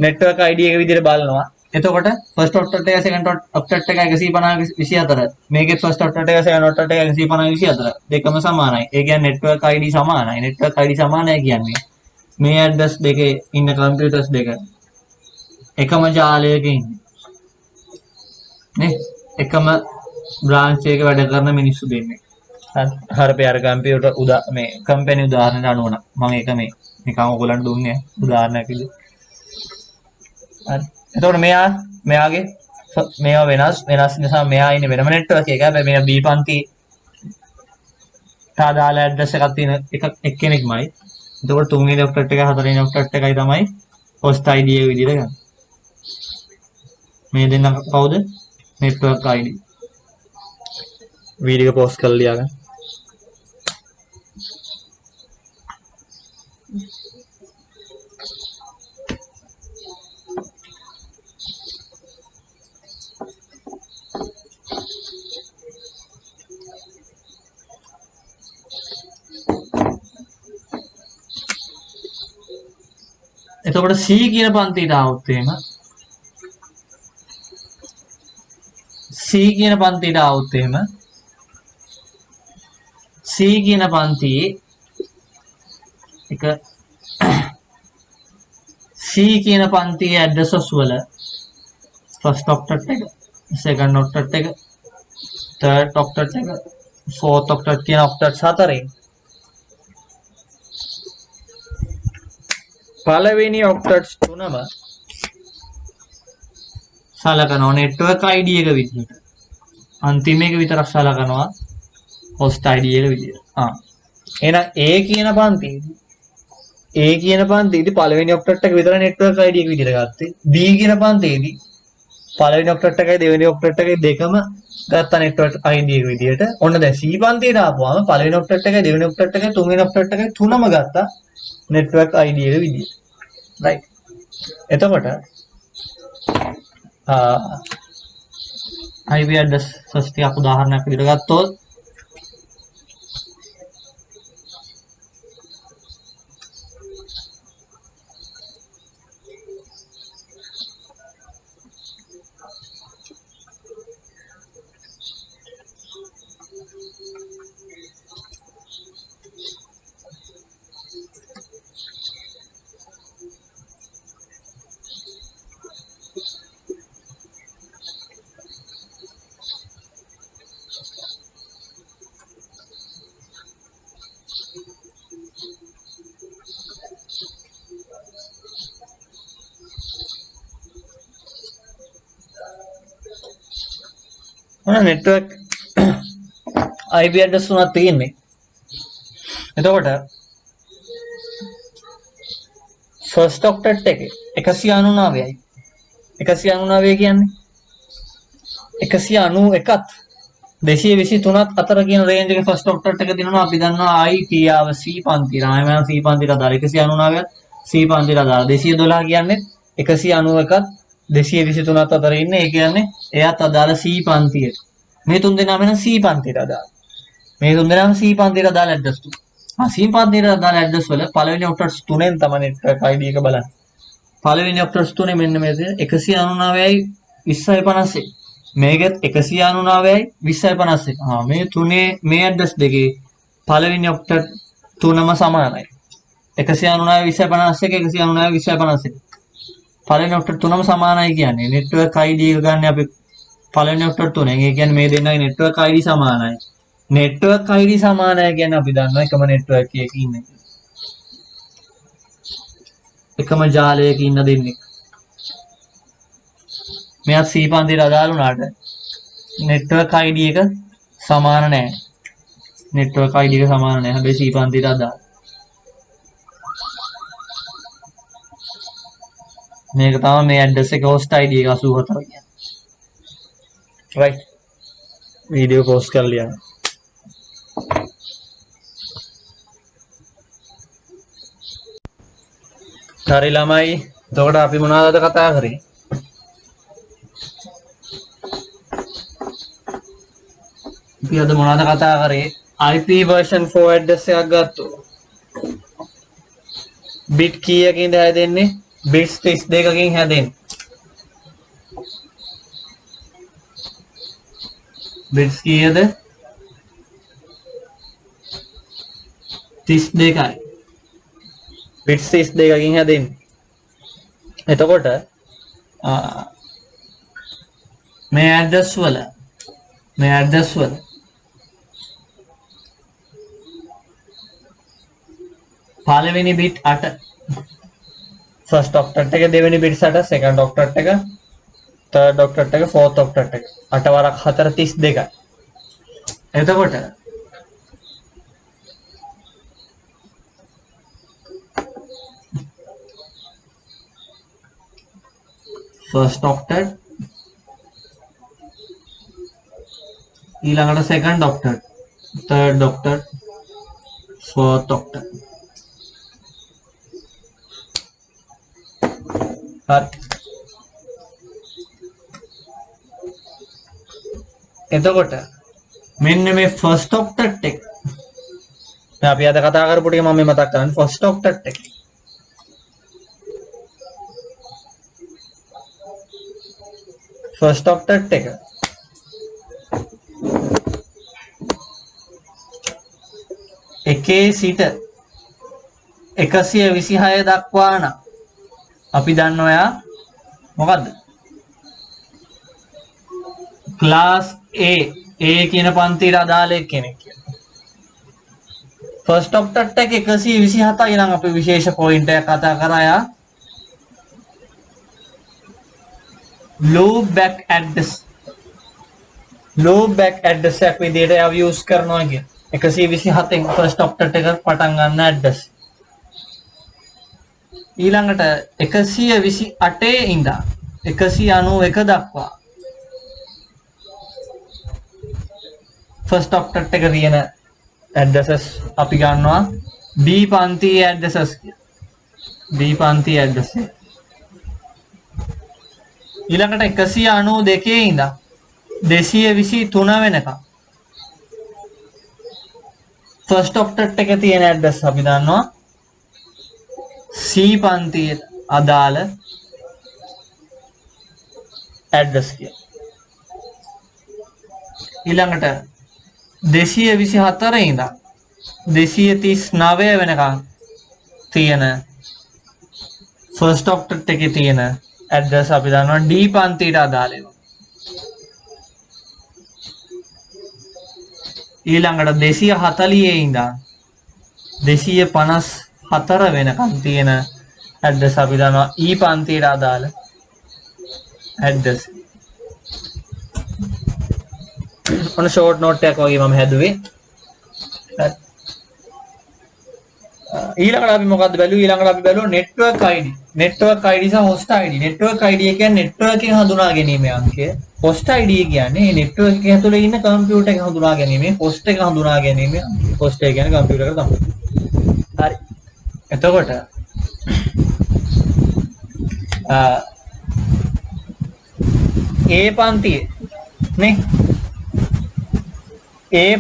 network ID එක විදිහට බලනවා. එතකොට ෆස්ට් ඔක්ටට් එකයි සෙකන්ඩ් ඔක්ටට් එකයි 150 24. මේකේ ෆස්ට් ඔක්ටට් එකයි සෙකන්ඩ් ඔක්ටට් එකයි 150 24. දෙකම සමානයි. ඒ කියන්නේ network ID සමානයි. network ID සමානයි කියන්නේ මේ ඇඩ්‍රස් දෙකේ ඉන්න කම්පියුටර්ස් දෙක එකම ජාලයක ඉන්නේ. නේ? එකම බ්‍රාන්ච් එකක වැඩ කරන මිනිස්සු දෙන්නේ. හරි අර කම්පියුටර් මේ කම්පැනි උදාහරණයට අනුව නම් මම ඒක මේ නිකන් ඔයගොල්ලන්ට දුන්නේ උදාහරණයක් විදිහට. හරි. එතකොට මෙයාගේ මේවා වෙනස් නිසා මෙයා ඉන්නේ වෙනම නෙට්වර්ක් එකක. හැබැයි මෙයා B පන්ති තාදාල ඇඩ්‍රස් එකක් තියෙන එක්කෙනෙක්මයි. එතකොට තුන්වෙනි ඔක්ටට් එක හතරවෙනි ඔක්ටට් එකයි තමයි host ID එක විදිහට ගන්න. මේ දෙන්න කවුද? network ID. වීඩියෝ පෝස්ට් කරලා ලියාගන්න. එතකොට C කියන පන්තියට આવොත් එහෙම C කියන පන්තියට આવොත් එහෙම C කියන පන්තියේ එක C කියන පන්තියේ ඇඩ්‍රසස් වල ෆස්ට් ඔක්ටට් එක, සෙකන්ඩ් ඔක්ටට් එක, තර්ඩ් ඔක්ටට් එක, ෆෝර්ත් ඔක්ටට් කියන ඔක්ටට්ස් හතරෙන් පළවෙනි ඔක්ටට්ස් තුනම සලකනවා network ID එක විදිහට. අන්තිම එක විතරක් සලකනවා host ID එක විදිහට. එහෙනම් A කියන පන්තියේදී පළවෙනි ඔක්ටට් එක විතර network ID එක විදිහට ගත්තේ. B කියන පන්තියේදී පළවෙනි ඔක්ටට් එකයි දෙවෙනි ඔක්ටට් එකයි දෙකම ගත්තා network ID එක විදිහට. ඔන්න දැන් C පන්තියට ආපුවාම පළවෙනි ඔක්ටට් එකයි දෙවෙනි ඔක්ටට් එකයි තුන්වෙනි ඔක්ටට් එකයි තුනම ගත්තා network ID එක විදිහට. right. එතකොට IP address ටිකක් උදාහරණයක් විදිහට ගත්තොත් ඔන්න network IP address තුනක් තියෙන්නේ. එතකොට first octet එකේ 199යි 199 කියන්නේ 191ත් 223ත් අතර කියන රේන්ජ් එකේ first octet එක දිනනවා. අපි දන්නවා IT ආව C පන්තියට. ආයෙම C පන්තියට අදාළ 199ත් C පන්තියට අදාළ 212 කියන්නේ 191ත් 223ත් අතර ඉන්නේ. ඒ කියන්නේ එයාත් අදාළ C පන්තියට. මේ තුන් දෙනාම වෙන C පන්තියට අදාළ. මේ තුන් දෙනාම C පන්තියට අදාළ ඇඩ්‍රස් තුන. C පන්තියට අදාළ ඇඩ්‍රස් වල පළවෙනි ඔක්ටට්ස් තුනෙන් තමයි network ID එක බලන්නේ. පළවෙනි ඔක්ටට්ස් තුනේ මෙන්න මේ 199යි 20යි 51. මේකත් 199යි 20යි 51. මේ තුනේ මේ ඇඩ්‍රස් දෙකේ පළවෙනි ඔක්ටට් තුනම සමානයි. 199 20යි 51 199 20යි 51. පළවෙනි ඔක්ටට් තුනම සමානයි කියන්නේ network ID එක ගන්න අපි පළවෙනි ඔක්ටට් තුනෙන්. ඒ කියන්නේ මේ දෙන්නගේ network ID සමානයි. network ID සමානයි කියන්නේ අපි දන්නවා එකම network එකක ඉන්නේ. එකම ජාලයක ඉන්න දෙන්නේ. මෙයා C පන්තියට අදාළ වුණාට network ID එක සමාන නැහැ. network ID එක සමාන නැහැ. හැබැයි C පන්තියට අදාළ. මේක තමයි මේ address එක host ID එක 84 කියන්නේ. right. වීඩියෝ post කරලා යන්න. හරි ළමයි. එතකොට අපි මොනවද කතා කරේ? අපි අද මොනවද කතා කරේ? IP version 4 address එකක් ගත්තොත් bit කීයකින්ද හැදෙන්නේ? bits 32කින් හැදෙන්නේ. bits කීයද? 32යි. bits 32කින් හැදෙන්නේ. එතකොට මේ address වල පළවෙනි bit 8 first octet එක, දෙවෙනි bit 8 second octet එක, third octet එක, fourth octet එක. 8 වරක් 4 32යි. එතකොට first octet ඊළඟට second octet, third octet, fourth octet. හරි. එතකොට මෙන්න මේ first octet එක දැන් අපි අද කතා කරපු ටික මම මතක් කරන්නේ first octet එක. first octet එක එකේ සිට 126 දක්වා නම් අපි දන්නවා මොකද්ද? class A කියන පන්තියට අදාළ කෙනෙක් කියලා. first octet එක 127යි නම් අපි විශේෂ පොයින්ට් එකක් කතා කරා. loop back address එකක් විදිහට අපි යූස් කරනවා කියන්නේ 127න් first octet එක පටන් ගන්න address. ඊළඟට 128 ඉඳන් 191 දක්වා first octet එක තියෙන addresses අපි ගන්නවා B පන්තියේ addresses කියලා. B පන්තියේ address එක. ඊළඟට 192 ඉඳන් 223 වෙනකම් first octet එකේ තියෙන address අපි දන්නවා C පන්තියට අදාළ address කියලා. ඊළඟට 224 ඉඳන් 239 වෙනකම් තියෙන first octet එකේ තියෙන address අපි දන්නවා D පන්තියට අදාළ ඒවා. ඊළඟට 240 ඉඳන් 254 වෙනකම් තියෙන address අපි දන්නවා E පන්තියට අදාළ address. ඔන්න ෂෝට් නෝට් එකක් වගේ මම හැදුවේ. ඊළඟට අපි මොකද්ද බැලුවේ? ඊළඟට අපි බැලුවා network ID. network ID සහ host ID. network ID කියන්නේ network එක හඳුනා ගැනීමේ අංකය. host ID කියන්නේ මේ network එක ඇතුලේ ඉන්න computer එක හඳුනා ගැනීමේ host එක හඳුනා ගැනීමේ අංකය. host එක කියන්නේ computer එක තමයි. හරි. එතකොට ඒ පන්තියේ නේ ඒ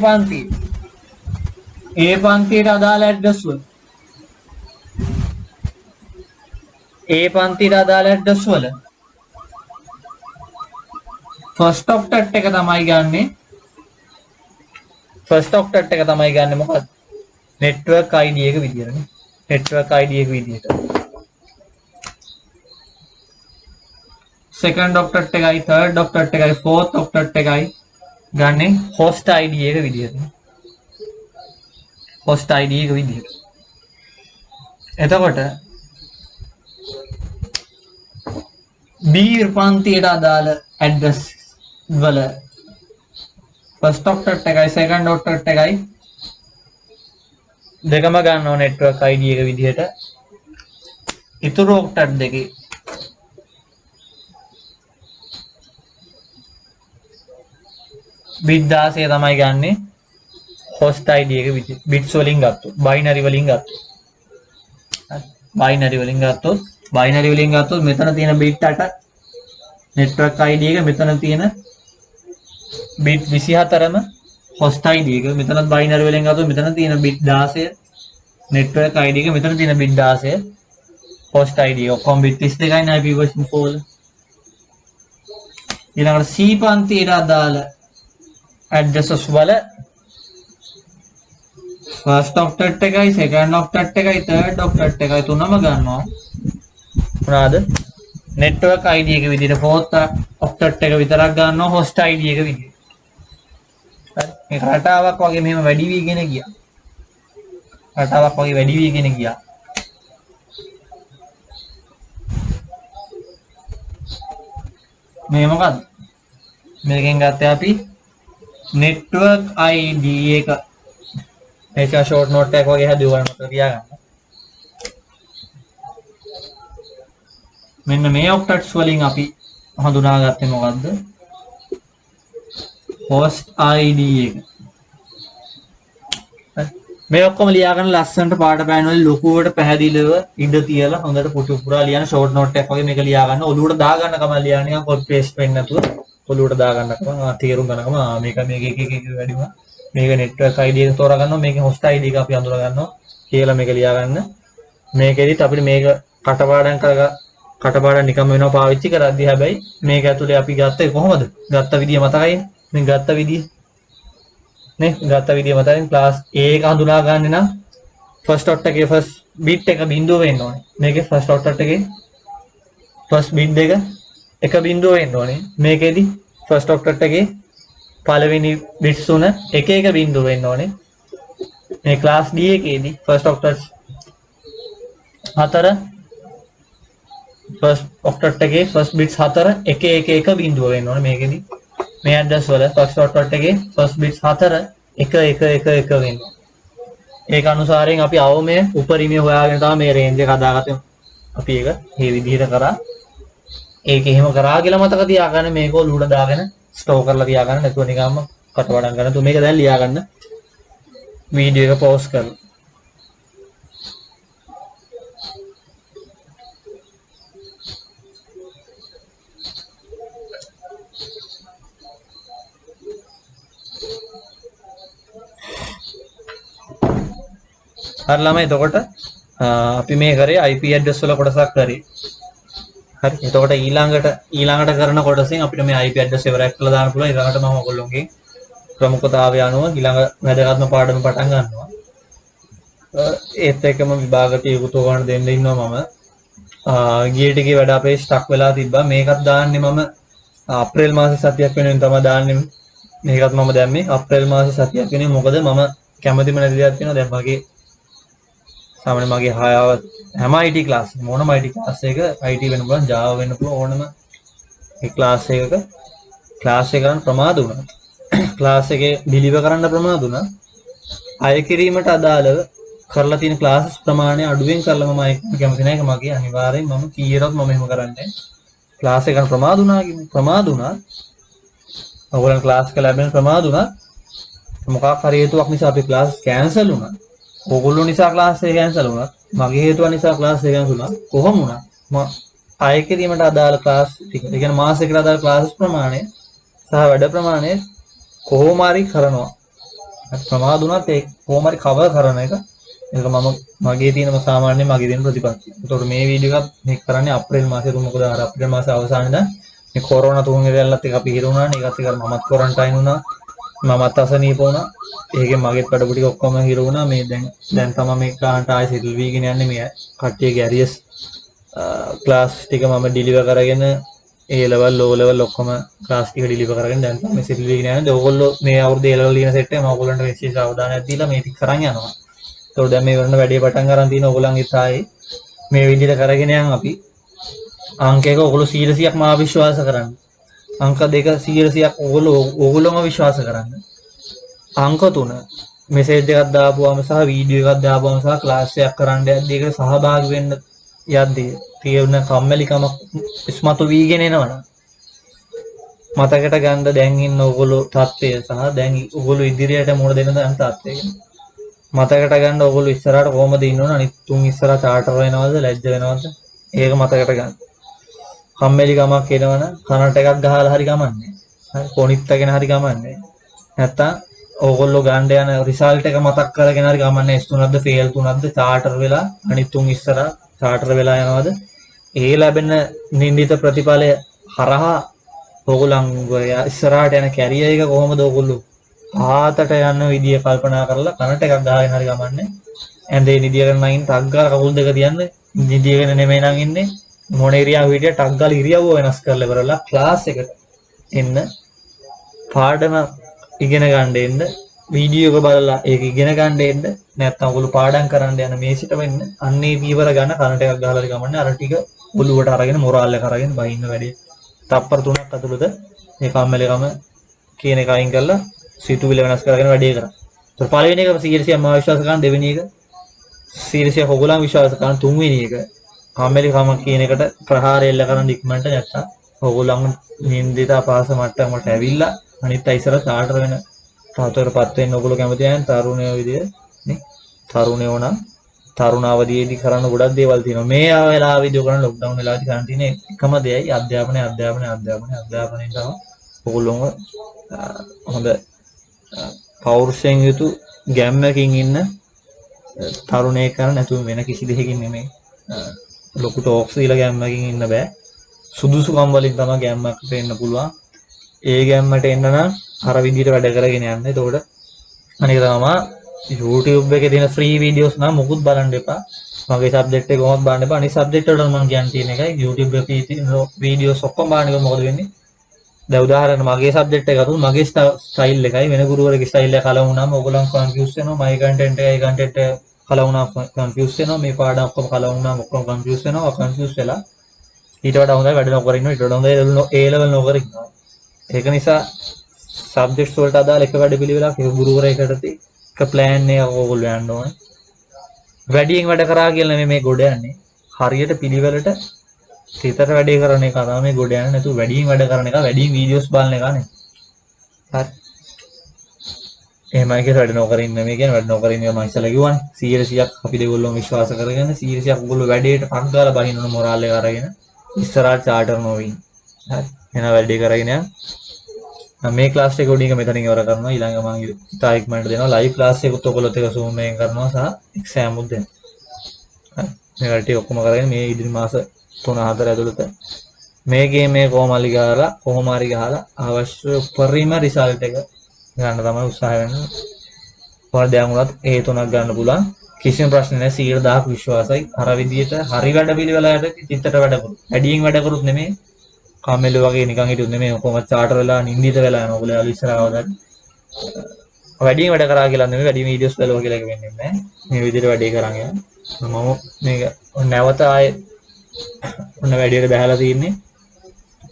පන්තියට අදාළ ඇඩ්‍රස් වල ෆස්ට් ඔක්ටට් එක තමයි ගන්නෙ මොකක්ද? network ID එක විදියටනේ. network ID එක විදියට. second octet එකයි third octet එකයි fourth octet එකයි ගන්නෙ host ID එක විදියට. host ID එක විදියට. එතකොට B පන්තියට අදාළ ඇඩ්‍රස් වල first octet එකයි second octet එකයි දෙකම ගන්නවා network ID එක විදියට. ඉතුරු octet දෙකේ bit 16 තමයි ගන්නෙ host ID එක විදියට. bits වලින් ගත්තොත් binary වලින් ගත්තොත් මෙතන තියෙන bit 8 network ID එක, මෙතන තියෙන bit 24ම host ID එක, මෙතන binary වලින් ගත්තොත් මෙතන තියෙන bit 16 network ID එක, මෙතන තියෙන bit 16 host ID එක. ඔක්කොම bit 32යි නේ IP version 4 වල. ඊළඟට C පන්තියට අදාළ addresses වල first octet එකයි second octet එකයි third octet එකයි තුනම ගන්නවා මොනවාද? network ID එක විදිහට. fourth octet එක විතරක් ගන්නවා host ID එක විදිහට. හරි. මේක රටාවක් වගේ මෙහෙම වැඩි වීගෙන ගියා. මේ මොකද්ද? මේකෙන් ගත්තේ අපි network ID එක. මේක short note එකක් වගේ හදුවා මතක තියාගන්න. මෙන්න මේ octets වලින් අපි හඳුනාගත්තේ මොකද්ද? host ID එක. මේ ඔක්කොම ලියා ගන්න ලස්සනට පාට පෑන් වල ලොකුවට පැහැදිලිව ඉඳ තියලා හොඳට පුටු පුරා ලියන short note එකක් වගේ මේක ලියා ගන්න. ඔලුවට දා ගන්න කම ලියන්න නිකන් copy paste වෙන්නේ නැතුව ඔලුවට දා ගන්න කම තේරුම් ගන්නකම මේක එක වැඩිම මේක network ID එක තෝරා ගන්නවා, මේකේ host ID එක අපි අඳුර ගන්නවා කියලා මේක ලියා ගන්න. මේකෙදිත් අපිට මේක කටපාඩම් නිකම් වෙනවා පාවිච්චි කරද්දී. හැබැයි මේක ඇතුලේ අපි ගත්තේ කොහොමද? ගත්ත විදිය මතකයි? මේ ගත්ත විදිය මතකයි. class A එක හඳුනා ගන්න නම් first octet එකේ first bit එක බිඳුව වෙන්න ඕනේ. මේකේ first octet එකේ first bit එක බිඳුව වෙන්න ඕනේ. මේකෙදි first octet එකේ පළවෙනි bits තුන එක බිඳුව වෙන්න ඕනේ. මේ class D එකේදී first octet 4 first octet එකේ first bits 4 එක බිඳුව වෙන්න ඕනේ. මේකෙදි මේ address වල first octet එකේ first bits 4 එක වෙන්න. ඒක අනුසාරයෙන් අපි අවමය උපරිමය හොයාගෙන තමයි මේ range එක හදාගත්තේ. අපි ඒක මේ විදිහට කරා. ඒක එහෙම කරා කියලා මතක තියාගන්න. මේක ඔලුවට දාගෙන ස්ටෝර් කරලා තියාගන්න. නැතුව නිකම්ම කටවඩම් කරන්න. තු මේක දැන් ලියා ගන්න. වීඩියෝ එක පෝස් කරලා. හරි ළමයි, එතකොට අපි මේ කරේ IP address වල කොටසක් කරේ. හරි. එතකොට ඊළඟට කරන කොටසෙන් අපිට මේ IP address ඉවරයක් කරලා දාන්න පුළුවන්. ඊළඟට මම ඔයගොල්ලෝගේ ප්‍රමුඛතාවය අනුව ඊළඟ වැදගත්ම පාඩම පටන් ගන්නවා. ඒත් එක්කම විභාගට යොමු ගන්න දෙන්න ඉන්නවා මම. ගිය ටිකේ වැඩ අපේ ස්ටක් වෙලා තිබ්බා. මේකත් දාන්නේ මම අප්‍රේල් මාසේ සතියක් වෙනුවෙන් තමයි දාන්නේ. මේකත් මම දැම්මේ අප්‍රේල් මාසේ සතියක් වෙනුවෙන්. මොකද මම කැමතිම නැති දෙයක් තියෙනවා. දැන් මගේ සාමාන්‍ය මගේ හැම IT ක්ලාස් මොනම IT ක්ලාස් එක IT වෙන්න පුළුවන්, Java වෙන්න පුළුවන්, ඕනම ඒ ක්ලාස් එකක ක්ලාස් එක ගන්න ප්‍රමාද වුණා. ක්ලාස් එකේ ඩිලිවර් කරන්න ප්‍රමාද වුණා. අය කිරීමට අදාළව කරලා තියෙන ක්ලාසස් ප්‍රමාණය අඩුවෙන් කරලා මම කැමති නැහැ. ඒක මගේ අනිවාර්යෙන් මම කීයටත් මම එහෙම කරන්නේ. ක්ලාස් එක ප්‍රමාද වුණා කියන්නේ ප්‍රමාද වුණා. ඔයගොල්ලන් ක්ලාස් එක ලැබෙන ප්‍රමාද වුණා. මොකක් හරි හේතුවක් නිසා අපි ක්ලාස් කැන්සල් වුණා. ඔයගොල්ලෝ නිසා ක්ලාස් එක කැන්සල් වුණා. මගේ හේතුව නිසා ක්ලාස් එක කැන්සල් වුණා. කොහොම වුණා? මම ආයෙ කිරීමට අදාළ ක්ලාස් ටික, ඒ කියන්නේ මාසයකට අදාළ ක්ලාස් ප්‍රමාණය සහ වැඩ ප්‍රමාණය කොහොම හරි කරනවා. ප්‍රමාද වුණත් ඒ කොහොම හරි කවර් කරන එක ඒක මගේ තියෙන සාමාන්‍ය මගේ තියෙන ප්‍රතිපත්තිය. ඒතකොට මේ වීඩියෝ එක මේක කරන්නේ අප්‍රේල් මාසයේ තුන මොකද අර අප්‍රේල් මාසයේ අවසානයේ ඉඳන් මේ කොරෝනා තුන් ඉරල්ලත් එක අපි හිර වුණානේ. ඒකත් එක මමත් ක්වොරන්ටයින් වුණා. මමත් අසනීප වුණා. ඒකෙන් මගේත් වැඩ ටික ඔක්කොම හිර වුණා. මේ දැන් තමයි මේ කාන්ට ආයෙ සෙටල් වීගෙන යන්නේ. මේ කට්ටියගේ ඇරියස් ක්ලාස් ටික මම ඩිලිවර් කරගෙන ඒ ලෙවල් ලෝ ලෙවල් ඔක්කොම ක්ලාස් ටික ඩිලිවර් කරගෙන දැන් තමයි සෙටල් වීගෙන යන්නේ. ඔයගොල්ලෝ මේ අවුරුද්දේ ඒ ලෙවල් ලියන සෙට් එක මම ඔයගොල්ලන්ට විශේෂ අවධානයක් දීලා මේ ටික කරන් යනවා. ඒතකොට දැන් මේ වෙන වැඩේ පටන් ගන්න තියෙන ඔයගොල්ලන්ගේ තායි මේ විදිහට කරගෙන යන් අපි අංක එක ඔයගොල්ලෝ 100ක් මාව විශ්වාස කරන්න. අංක දෙක 100ක් ඔයගොල්ලෝම විශ්වාස කරන්න. අංක 3 මෙසේජ් එකක් දාපුවාම සහ වීඩියෝ එකක් දාපුවාම සහ ක්ලාස් එකක් කරන්න යද්දී ඒකට සහභාගී වෙන්න යද්දී තියෙන කම්මැලිකම ඉස්මතු වීගෙන එනවනම් මතකට ගන්න දැන් ඉන්න ඔයගොල්ලෝ තත්ත්වය සහ දැන් ඔයගොල්ලෝ ඉදිරියට මුණ දෙන දැන් තත්ත්වය මතකට ගන්න. ඔයගොල්ලෝ ඉස්සරහට කොහමද ඉන්න ඕන? අනිත් තුන් ඉස්සරහ චාටර් වෙනවද? ලැජ්ජ වෙනවද? ඒක මතකට ගන්න. කම්මැලිකමක් එනවනම් කනට එකක් ගහලා හරි ගමන්නේ. හරි කොනිත්තගෙන හරි ගමන්නේ. නැත්තම් ඕගොල්ලෝ ගන්න යන රිසල්ට් එක මතක් කරගෙන හරි ගමන්නේ. S3ක්ද ෆේල් 3ක්ද චාටර් වෙලා අනිත් තුන් ඉස්සරහ චාටර් වෙලා යනවද? ඒ ලැබෙන නින්දිත ප්‍රතිඵලය හරහා ඕගොල්ලන්ගේ ඉස්සරහට යන කැරියර් එක කොහොමද ඕගොල්ලෝ ආතට යන විදිය කල්පනා කරලා කනට එකක් ගහගෙන හරි ගමන්නේ. ඇඳේ නිදියගෙන නම් ඉන්න ටක් ගාලා කකුල් දෙක තියන්නේ. නිදියගෙන නෙමෙයි නම් ඉන්නේ. මොන ඉරියව් හිටිය ටක් ගාලා ඉරියව්ව වෙනස් කරලා ඉවරලා ක්ලාස් එකට එන්න පාඩම ඉගෙන ගන්න එන්න වීඩියෝ එක බලලා ඒක ඉගෙන ගන්න එන්න නැත්නම් ඔයගොල්ලෝ පාඩම් කරන්න යන මේසිට වෙන්න අන්නේ පීවර ගන්න කනට එකක් ගහලා හරි ගමන්නේ. අර ටික ඔළුවට අරගෙන මොරාල් එක අරගෙන බහින්න වැඩි. තප්පර 3ක් ඇතුළත මේ කම්මැලිකම කියන එක අයින් කරලා සිතුවිලි වෙනස් කරගෙන වැඩේ කරා. ඒත් පළවෙනි එක 100ක් මා විශ්වාස කරන, දෙවෙනි එක 100ක් ඔයගොල්ලන් විශ්වාස කරන, තුන්වෙනි එක කම්මැලිකම කියන එකට ප්‍රහාරය එල්ල කරන් ඉක්මනට නැත්තම් ඔයගොල්ලන් නින්දිත අපහාස මට්ටමකට ඇවිල්ලා අනිත් අය ඉස්සර චාටර් වෙන තාතරපත් වෙන්න ඔයගොල්ලෝ කැමති නැහැ. තරුණයෝ විදියට නේ තරුණයෝ නම් තරුණ අවධියේදී කරන්න ගොඩක් දේවල් තියෙනවා. මේ වෙලාවේදී ඔයගොල්ලන් ලොක්ඩවුන් වෙලාවේදී කරන්න තියෙන එකම දෙයයි අධ්‍යාපනය තමයි ඔයගොල්ලෝම හොඳ පෞරුෂයෙන් යුතු ගැම්මකින් ඉන්න තරුණයෙක් කරන්න නැතුව වෙන කිසි දෙයකින් නෙමෙයි. ලොකු ටෝක්ස් දීලා ගැම්මකින් ඉන්න බෑ. සුදුසුකම් වලින් තමයි ගැම්මකට එන්න පුළුවන්. ඒ ගැම්මට එන්න නම් අර විදිහට වැඩ කරගෙන යන්න. එතකොට අනික තමයි YouTube එකේ තියෙන ෆ්‍රී වීඩියෝස් නම් මොකුත් බලන්න එපා. මගේ සබ්ජෙක්ට් එක කොහොමද බලන්න එපා. අනිත් සබ්ජෙක්ට් වලට මම කියන්න තියෙන එකයි YouTube එකේ තියෙන වීඩියෝස් ඔක්කොම බලන්න මොකද වෙන්නේ? දැන් උදාහරණ මගේ සබ්ජෙක්ට් එක අතුල් මගේ ස්ටයිල් එකයි වෙන ගුරුවරගේ ස්ටයිල් එක කලවු වුණාම ඕගොල්ලන් කන්ෆියුස් වෙනවා. මගේ කන්ටෙන්ට් එකයි කන්ටෙන්ට් එක කලවු වුණාම කන්ෆියුස් වෙනවා. මේ පාඩම් ඔක්කොම කලවු වුණාම ඔක්කොම කන්ෆියුස් වෙනවා. කන්ෆියුස් වෙලා ඊට වඩා හොඳයි වැඩ නොකර ඉන්නවා. ඊට වඩා හොඳයි ඒ ලෙවල් නොකර ඉන්නවා. ඒක නිසා සබ්ජෙක්ට්ස් වලට අදාළ එක වැඩ පිළිවෙලක් ඒ ගුරුවරයෙකුට එක ප්ලෑන් එකක් ඕගොල්ලෝ යන්න ඕනේ. වැඩියෙන් වැඩ කරා කියලා නෙමෙයි මේ ගොඩ යන්නේ. හරියට පිළිවෙලට සිතට වැඩේ කරන එක තමයි මේ ගොඩ යන්නේ. නැතු වැඩියෙන් වැඩ කරන එක, වැඩියෙන් වීඩියෝස් බලන එක නෙමෙයි. හරි. එහෙමයි කියලා වැඩ නොකර ඉන්න මේ කියන්නේ වැඩ නොකර ඉන්න මම ඉස්සලා කිව්වනේ. 100ක් අපි දෙගොල්ලෝම විශ්වාස කරගෙන 100ක් ඔයගොල්ලෝ වැඩේට පක් ගාලා බහින්න ඕන මොරාල් එක අරගෙන ඉස්සරහට චාටර් නොවෙන්න. හරි. එහෙනම් වැඩේ කරගෙන යන්න. මේ ක්ලාස් එක උඩින් මෙතනින් ඉවර කරනවා. ඊළඟ මම ඉතා ඉක්මනට දෙනවා ලයිව් ක්ලාස් එකකුත් ඔයගොල්ලොත් එක Zoom එකෙන් කරනවා සහ එක්සෑම් උත් දෙනවා. හරි. මේ ටික ඔක්කොම කරගෙන මේ ඉදිරි මාස 3-4 ඇතුළත මේ ගේම් එක කොහොම හරි ගහලා අවශ්‍ය උපරිම රිසල්ට් එක ගන්න තමයි උත්සාහ වෙන්නේ. කොහොමද දැන් උනත් ඒ තුනක් ගන්න පුළුවන්. කිසිම ප්‍රශ්න නැහැ. 100,000ක් විශ්වාසයි. අර විදියට හරි වැඩ පිළිවෙලකට චිත්තට වැඩ කරුත්. වැඩියෙන් වැඩ කරුත් නෙමෙයි. කම්මැලි වගේ නිකන් හිටියොත් නෙමෙයි. කොහොමද චාටර් වෙලා නින්දිත වෙලා යනවා. ඔයගොල්ලෝ යාළු ඉස්සරහවදත් වැඩියෙන් වැඩ කරා කියලා නෙමෙයි. වැඩිම වීඩියෝස් බලනවා කියලා එක වෙන්නේ නැහැ. මේ විදියට වැඩේ කරන් යන්න. මම මේක නැවත ආයේ ඔන්න වැඩේට බහලා තින්නේ.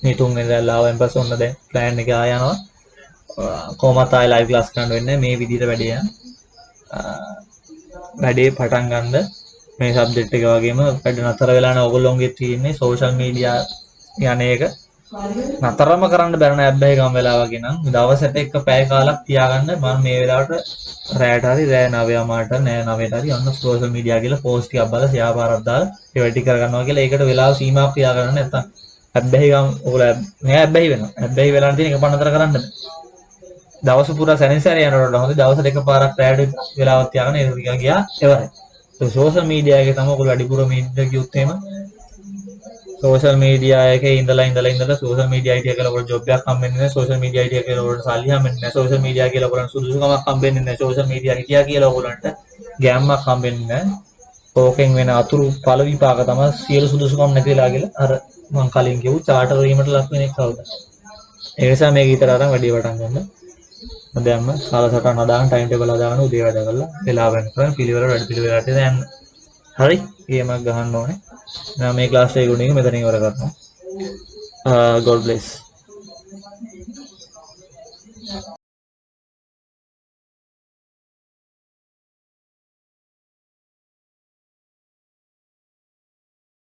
මේ තුන් වෙනිදා ආවෙන් පස්සේ ඔන්න දැන් ප්ලෑන් එක ආය යනවා. කොහොමත් ආයෙ ලයිව් ක්ලාස් කරන්න වෙන්නේ මේ විදිහට වැඩේ යන වැඩේ පටන් ගන්න මේ සබ්ජෙක්ට් එක වගේම වැඩ නතර වෙලා නැහැ ඔයගොල්ලෝගේ තියෙන්නේ සෝෂල් මීඩියා යන එක නතරම කරන්න බැරි නෑ හැබැයි ගම් වෙලා වගේ නම් දවසට එක පැය කාලක් තියාගන්න මම මේ වෙලාවට රැයට හරි රෑ 9 මාට නෑ 9ට හරි ඔන්න සෝෂල් මීඩියා කියලා පෝස්ට් ටිකක් බලලා ෂෙයා පාරක් දාලා ඒ වැඩි කර ගන්නවා කියලා ඒකට වෙලාව සීමාවක් තියාගන්න නැත්තම් හැබැයි ගම් ඔයගොල්ලෝ නෑ හැබැයි වෙනවා හැබැයි වෙලාවට තියෙන එක පන්නතර කරන්න බෑ දවස පුරා සැනින්සාරේ යනකොට හොඳ දවසට එකපාරක් රැයට වෙලාවක් තියාගන්න ඒක ටිකක් ගියා එවරයි ඒ සෝෂල් මීඩියා එකේ තමයි ඔයගොල්ලෝ වැඩිපුර මීඩියා කිව්ත් එහෙම සෝෂල් මීඩියා එකේ ඉඳලා සෝෂල් මීඩියා අයිඩියා කියලා ඔයගොල්ලෝ ජොබ් එකක් හම්බෙන්නේ නැහැ සෝෂල් මීඩියා අයිඩියා කියලා ඔයගොල්ලෝ සල්ලි හම්බෙන්නේ නැහැ සෝෂල් මීඩියා කියලා ඔයගොල්ලෝ සුදුසුකමක් හම්බෙන්නේ නැහැ සෝෂල් මීඩියා හිටියා කියලා ඔයගොල්ලන්ට ගෑම්මක් හම්බෙන්නේ නැහැ ඕකෙන් වෙන අතුරු ඵල විපාක තමයි සියලු සුදුසුකම් නැතිලා කියලා අර මම කලින් කිව්ව චාටර් වීමට ලක් වෙන එක කවුද ඒ නිසා මේක ඊතර අරන් වැඩි වටන් ගන්න දැන්ම කාලසටහන හදාගෙන ටයිම් ටේබල් හදාගෙන උදේ වැඩ කරලා වෙලාව වෙන කරන් පිළිවෙල වැඩ පිළිවෙලට දැන් හරි ගේමක් ගහන්න ඕනේ මම මේ ක්ලාස් එක උණේ මෙතන ඉවර කරනවා God bless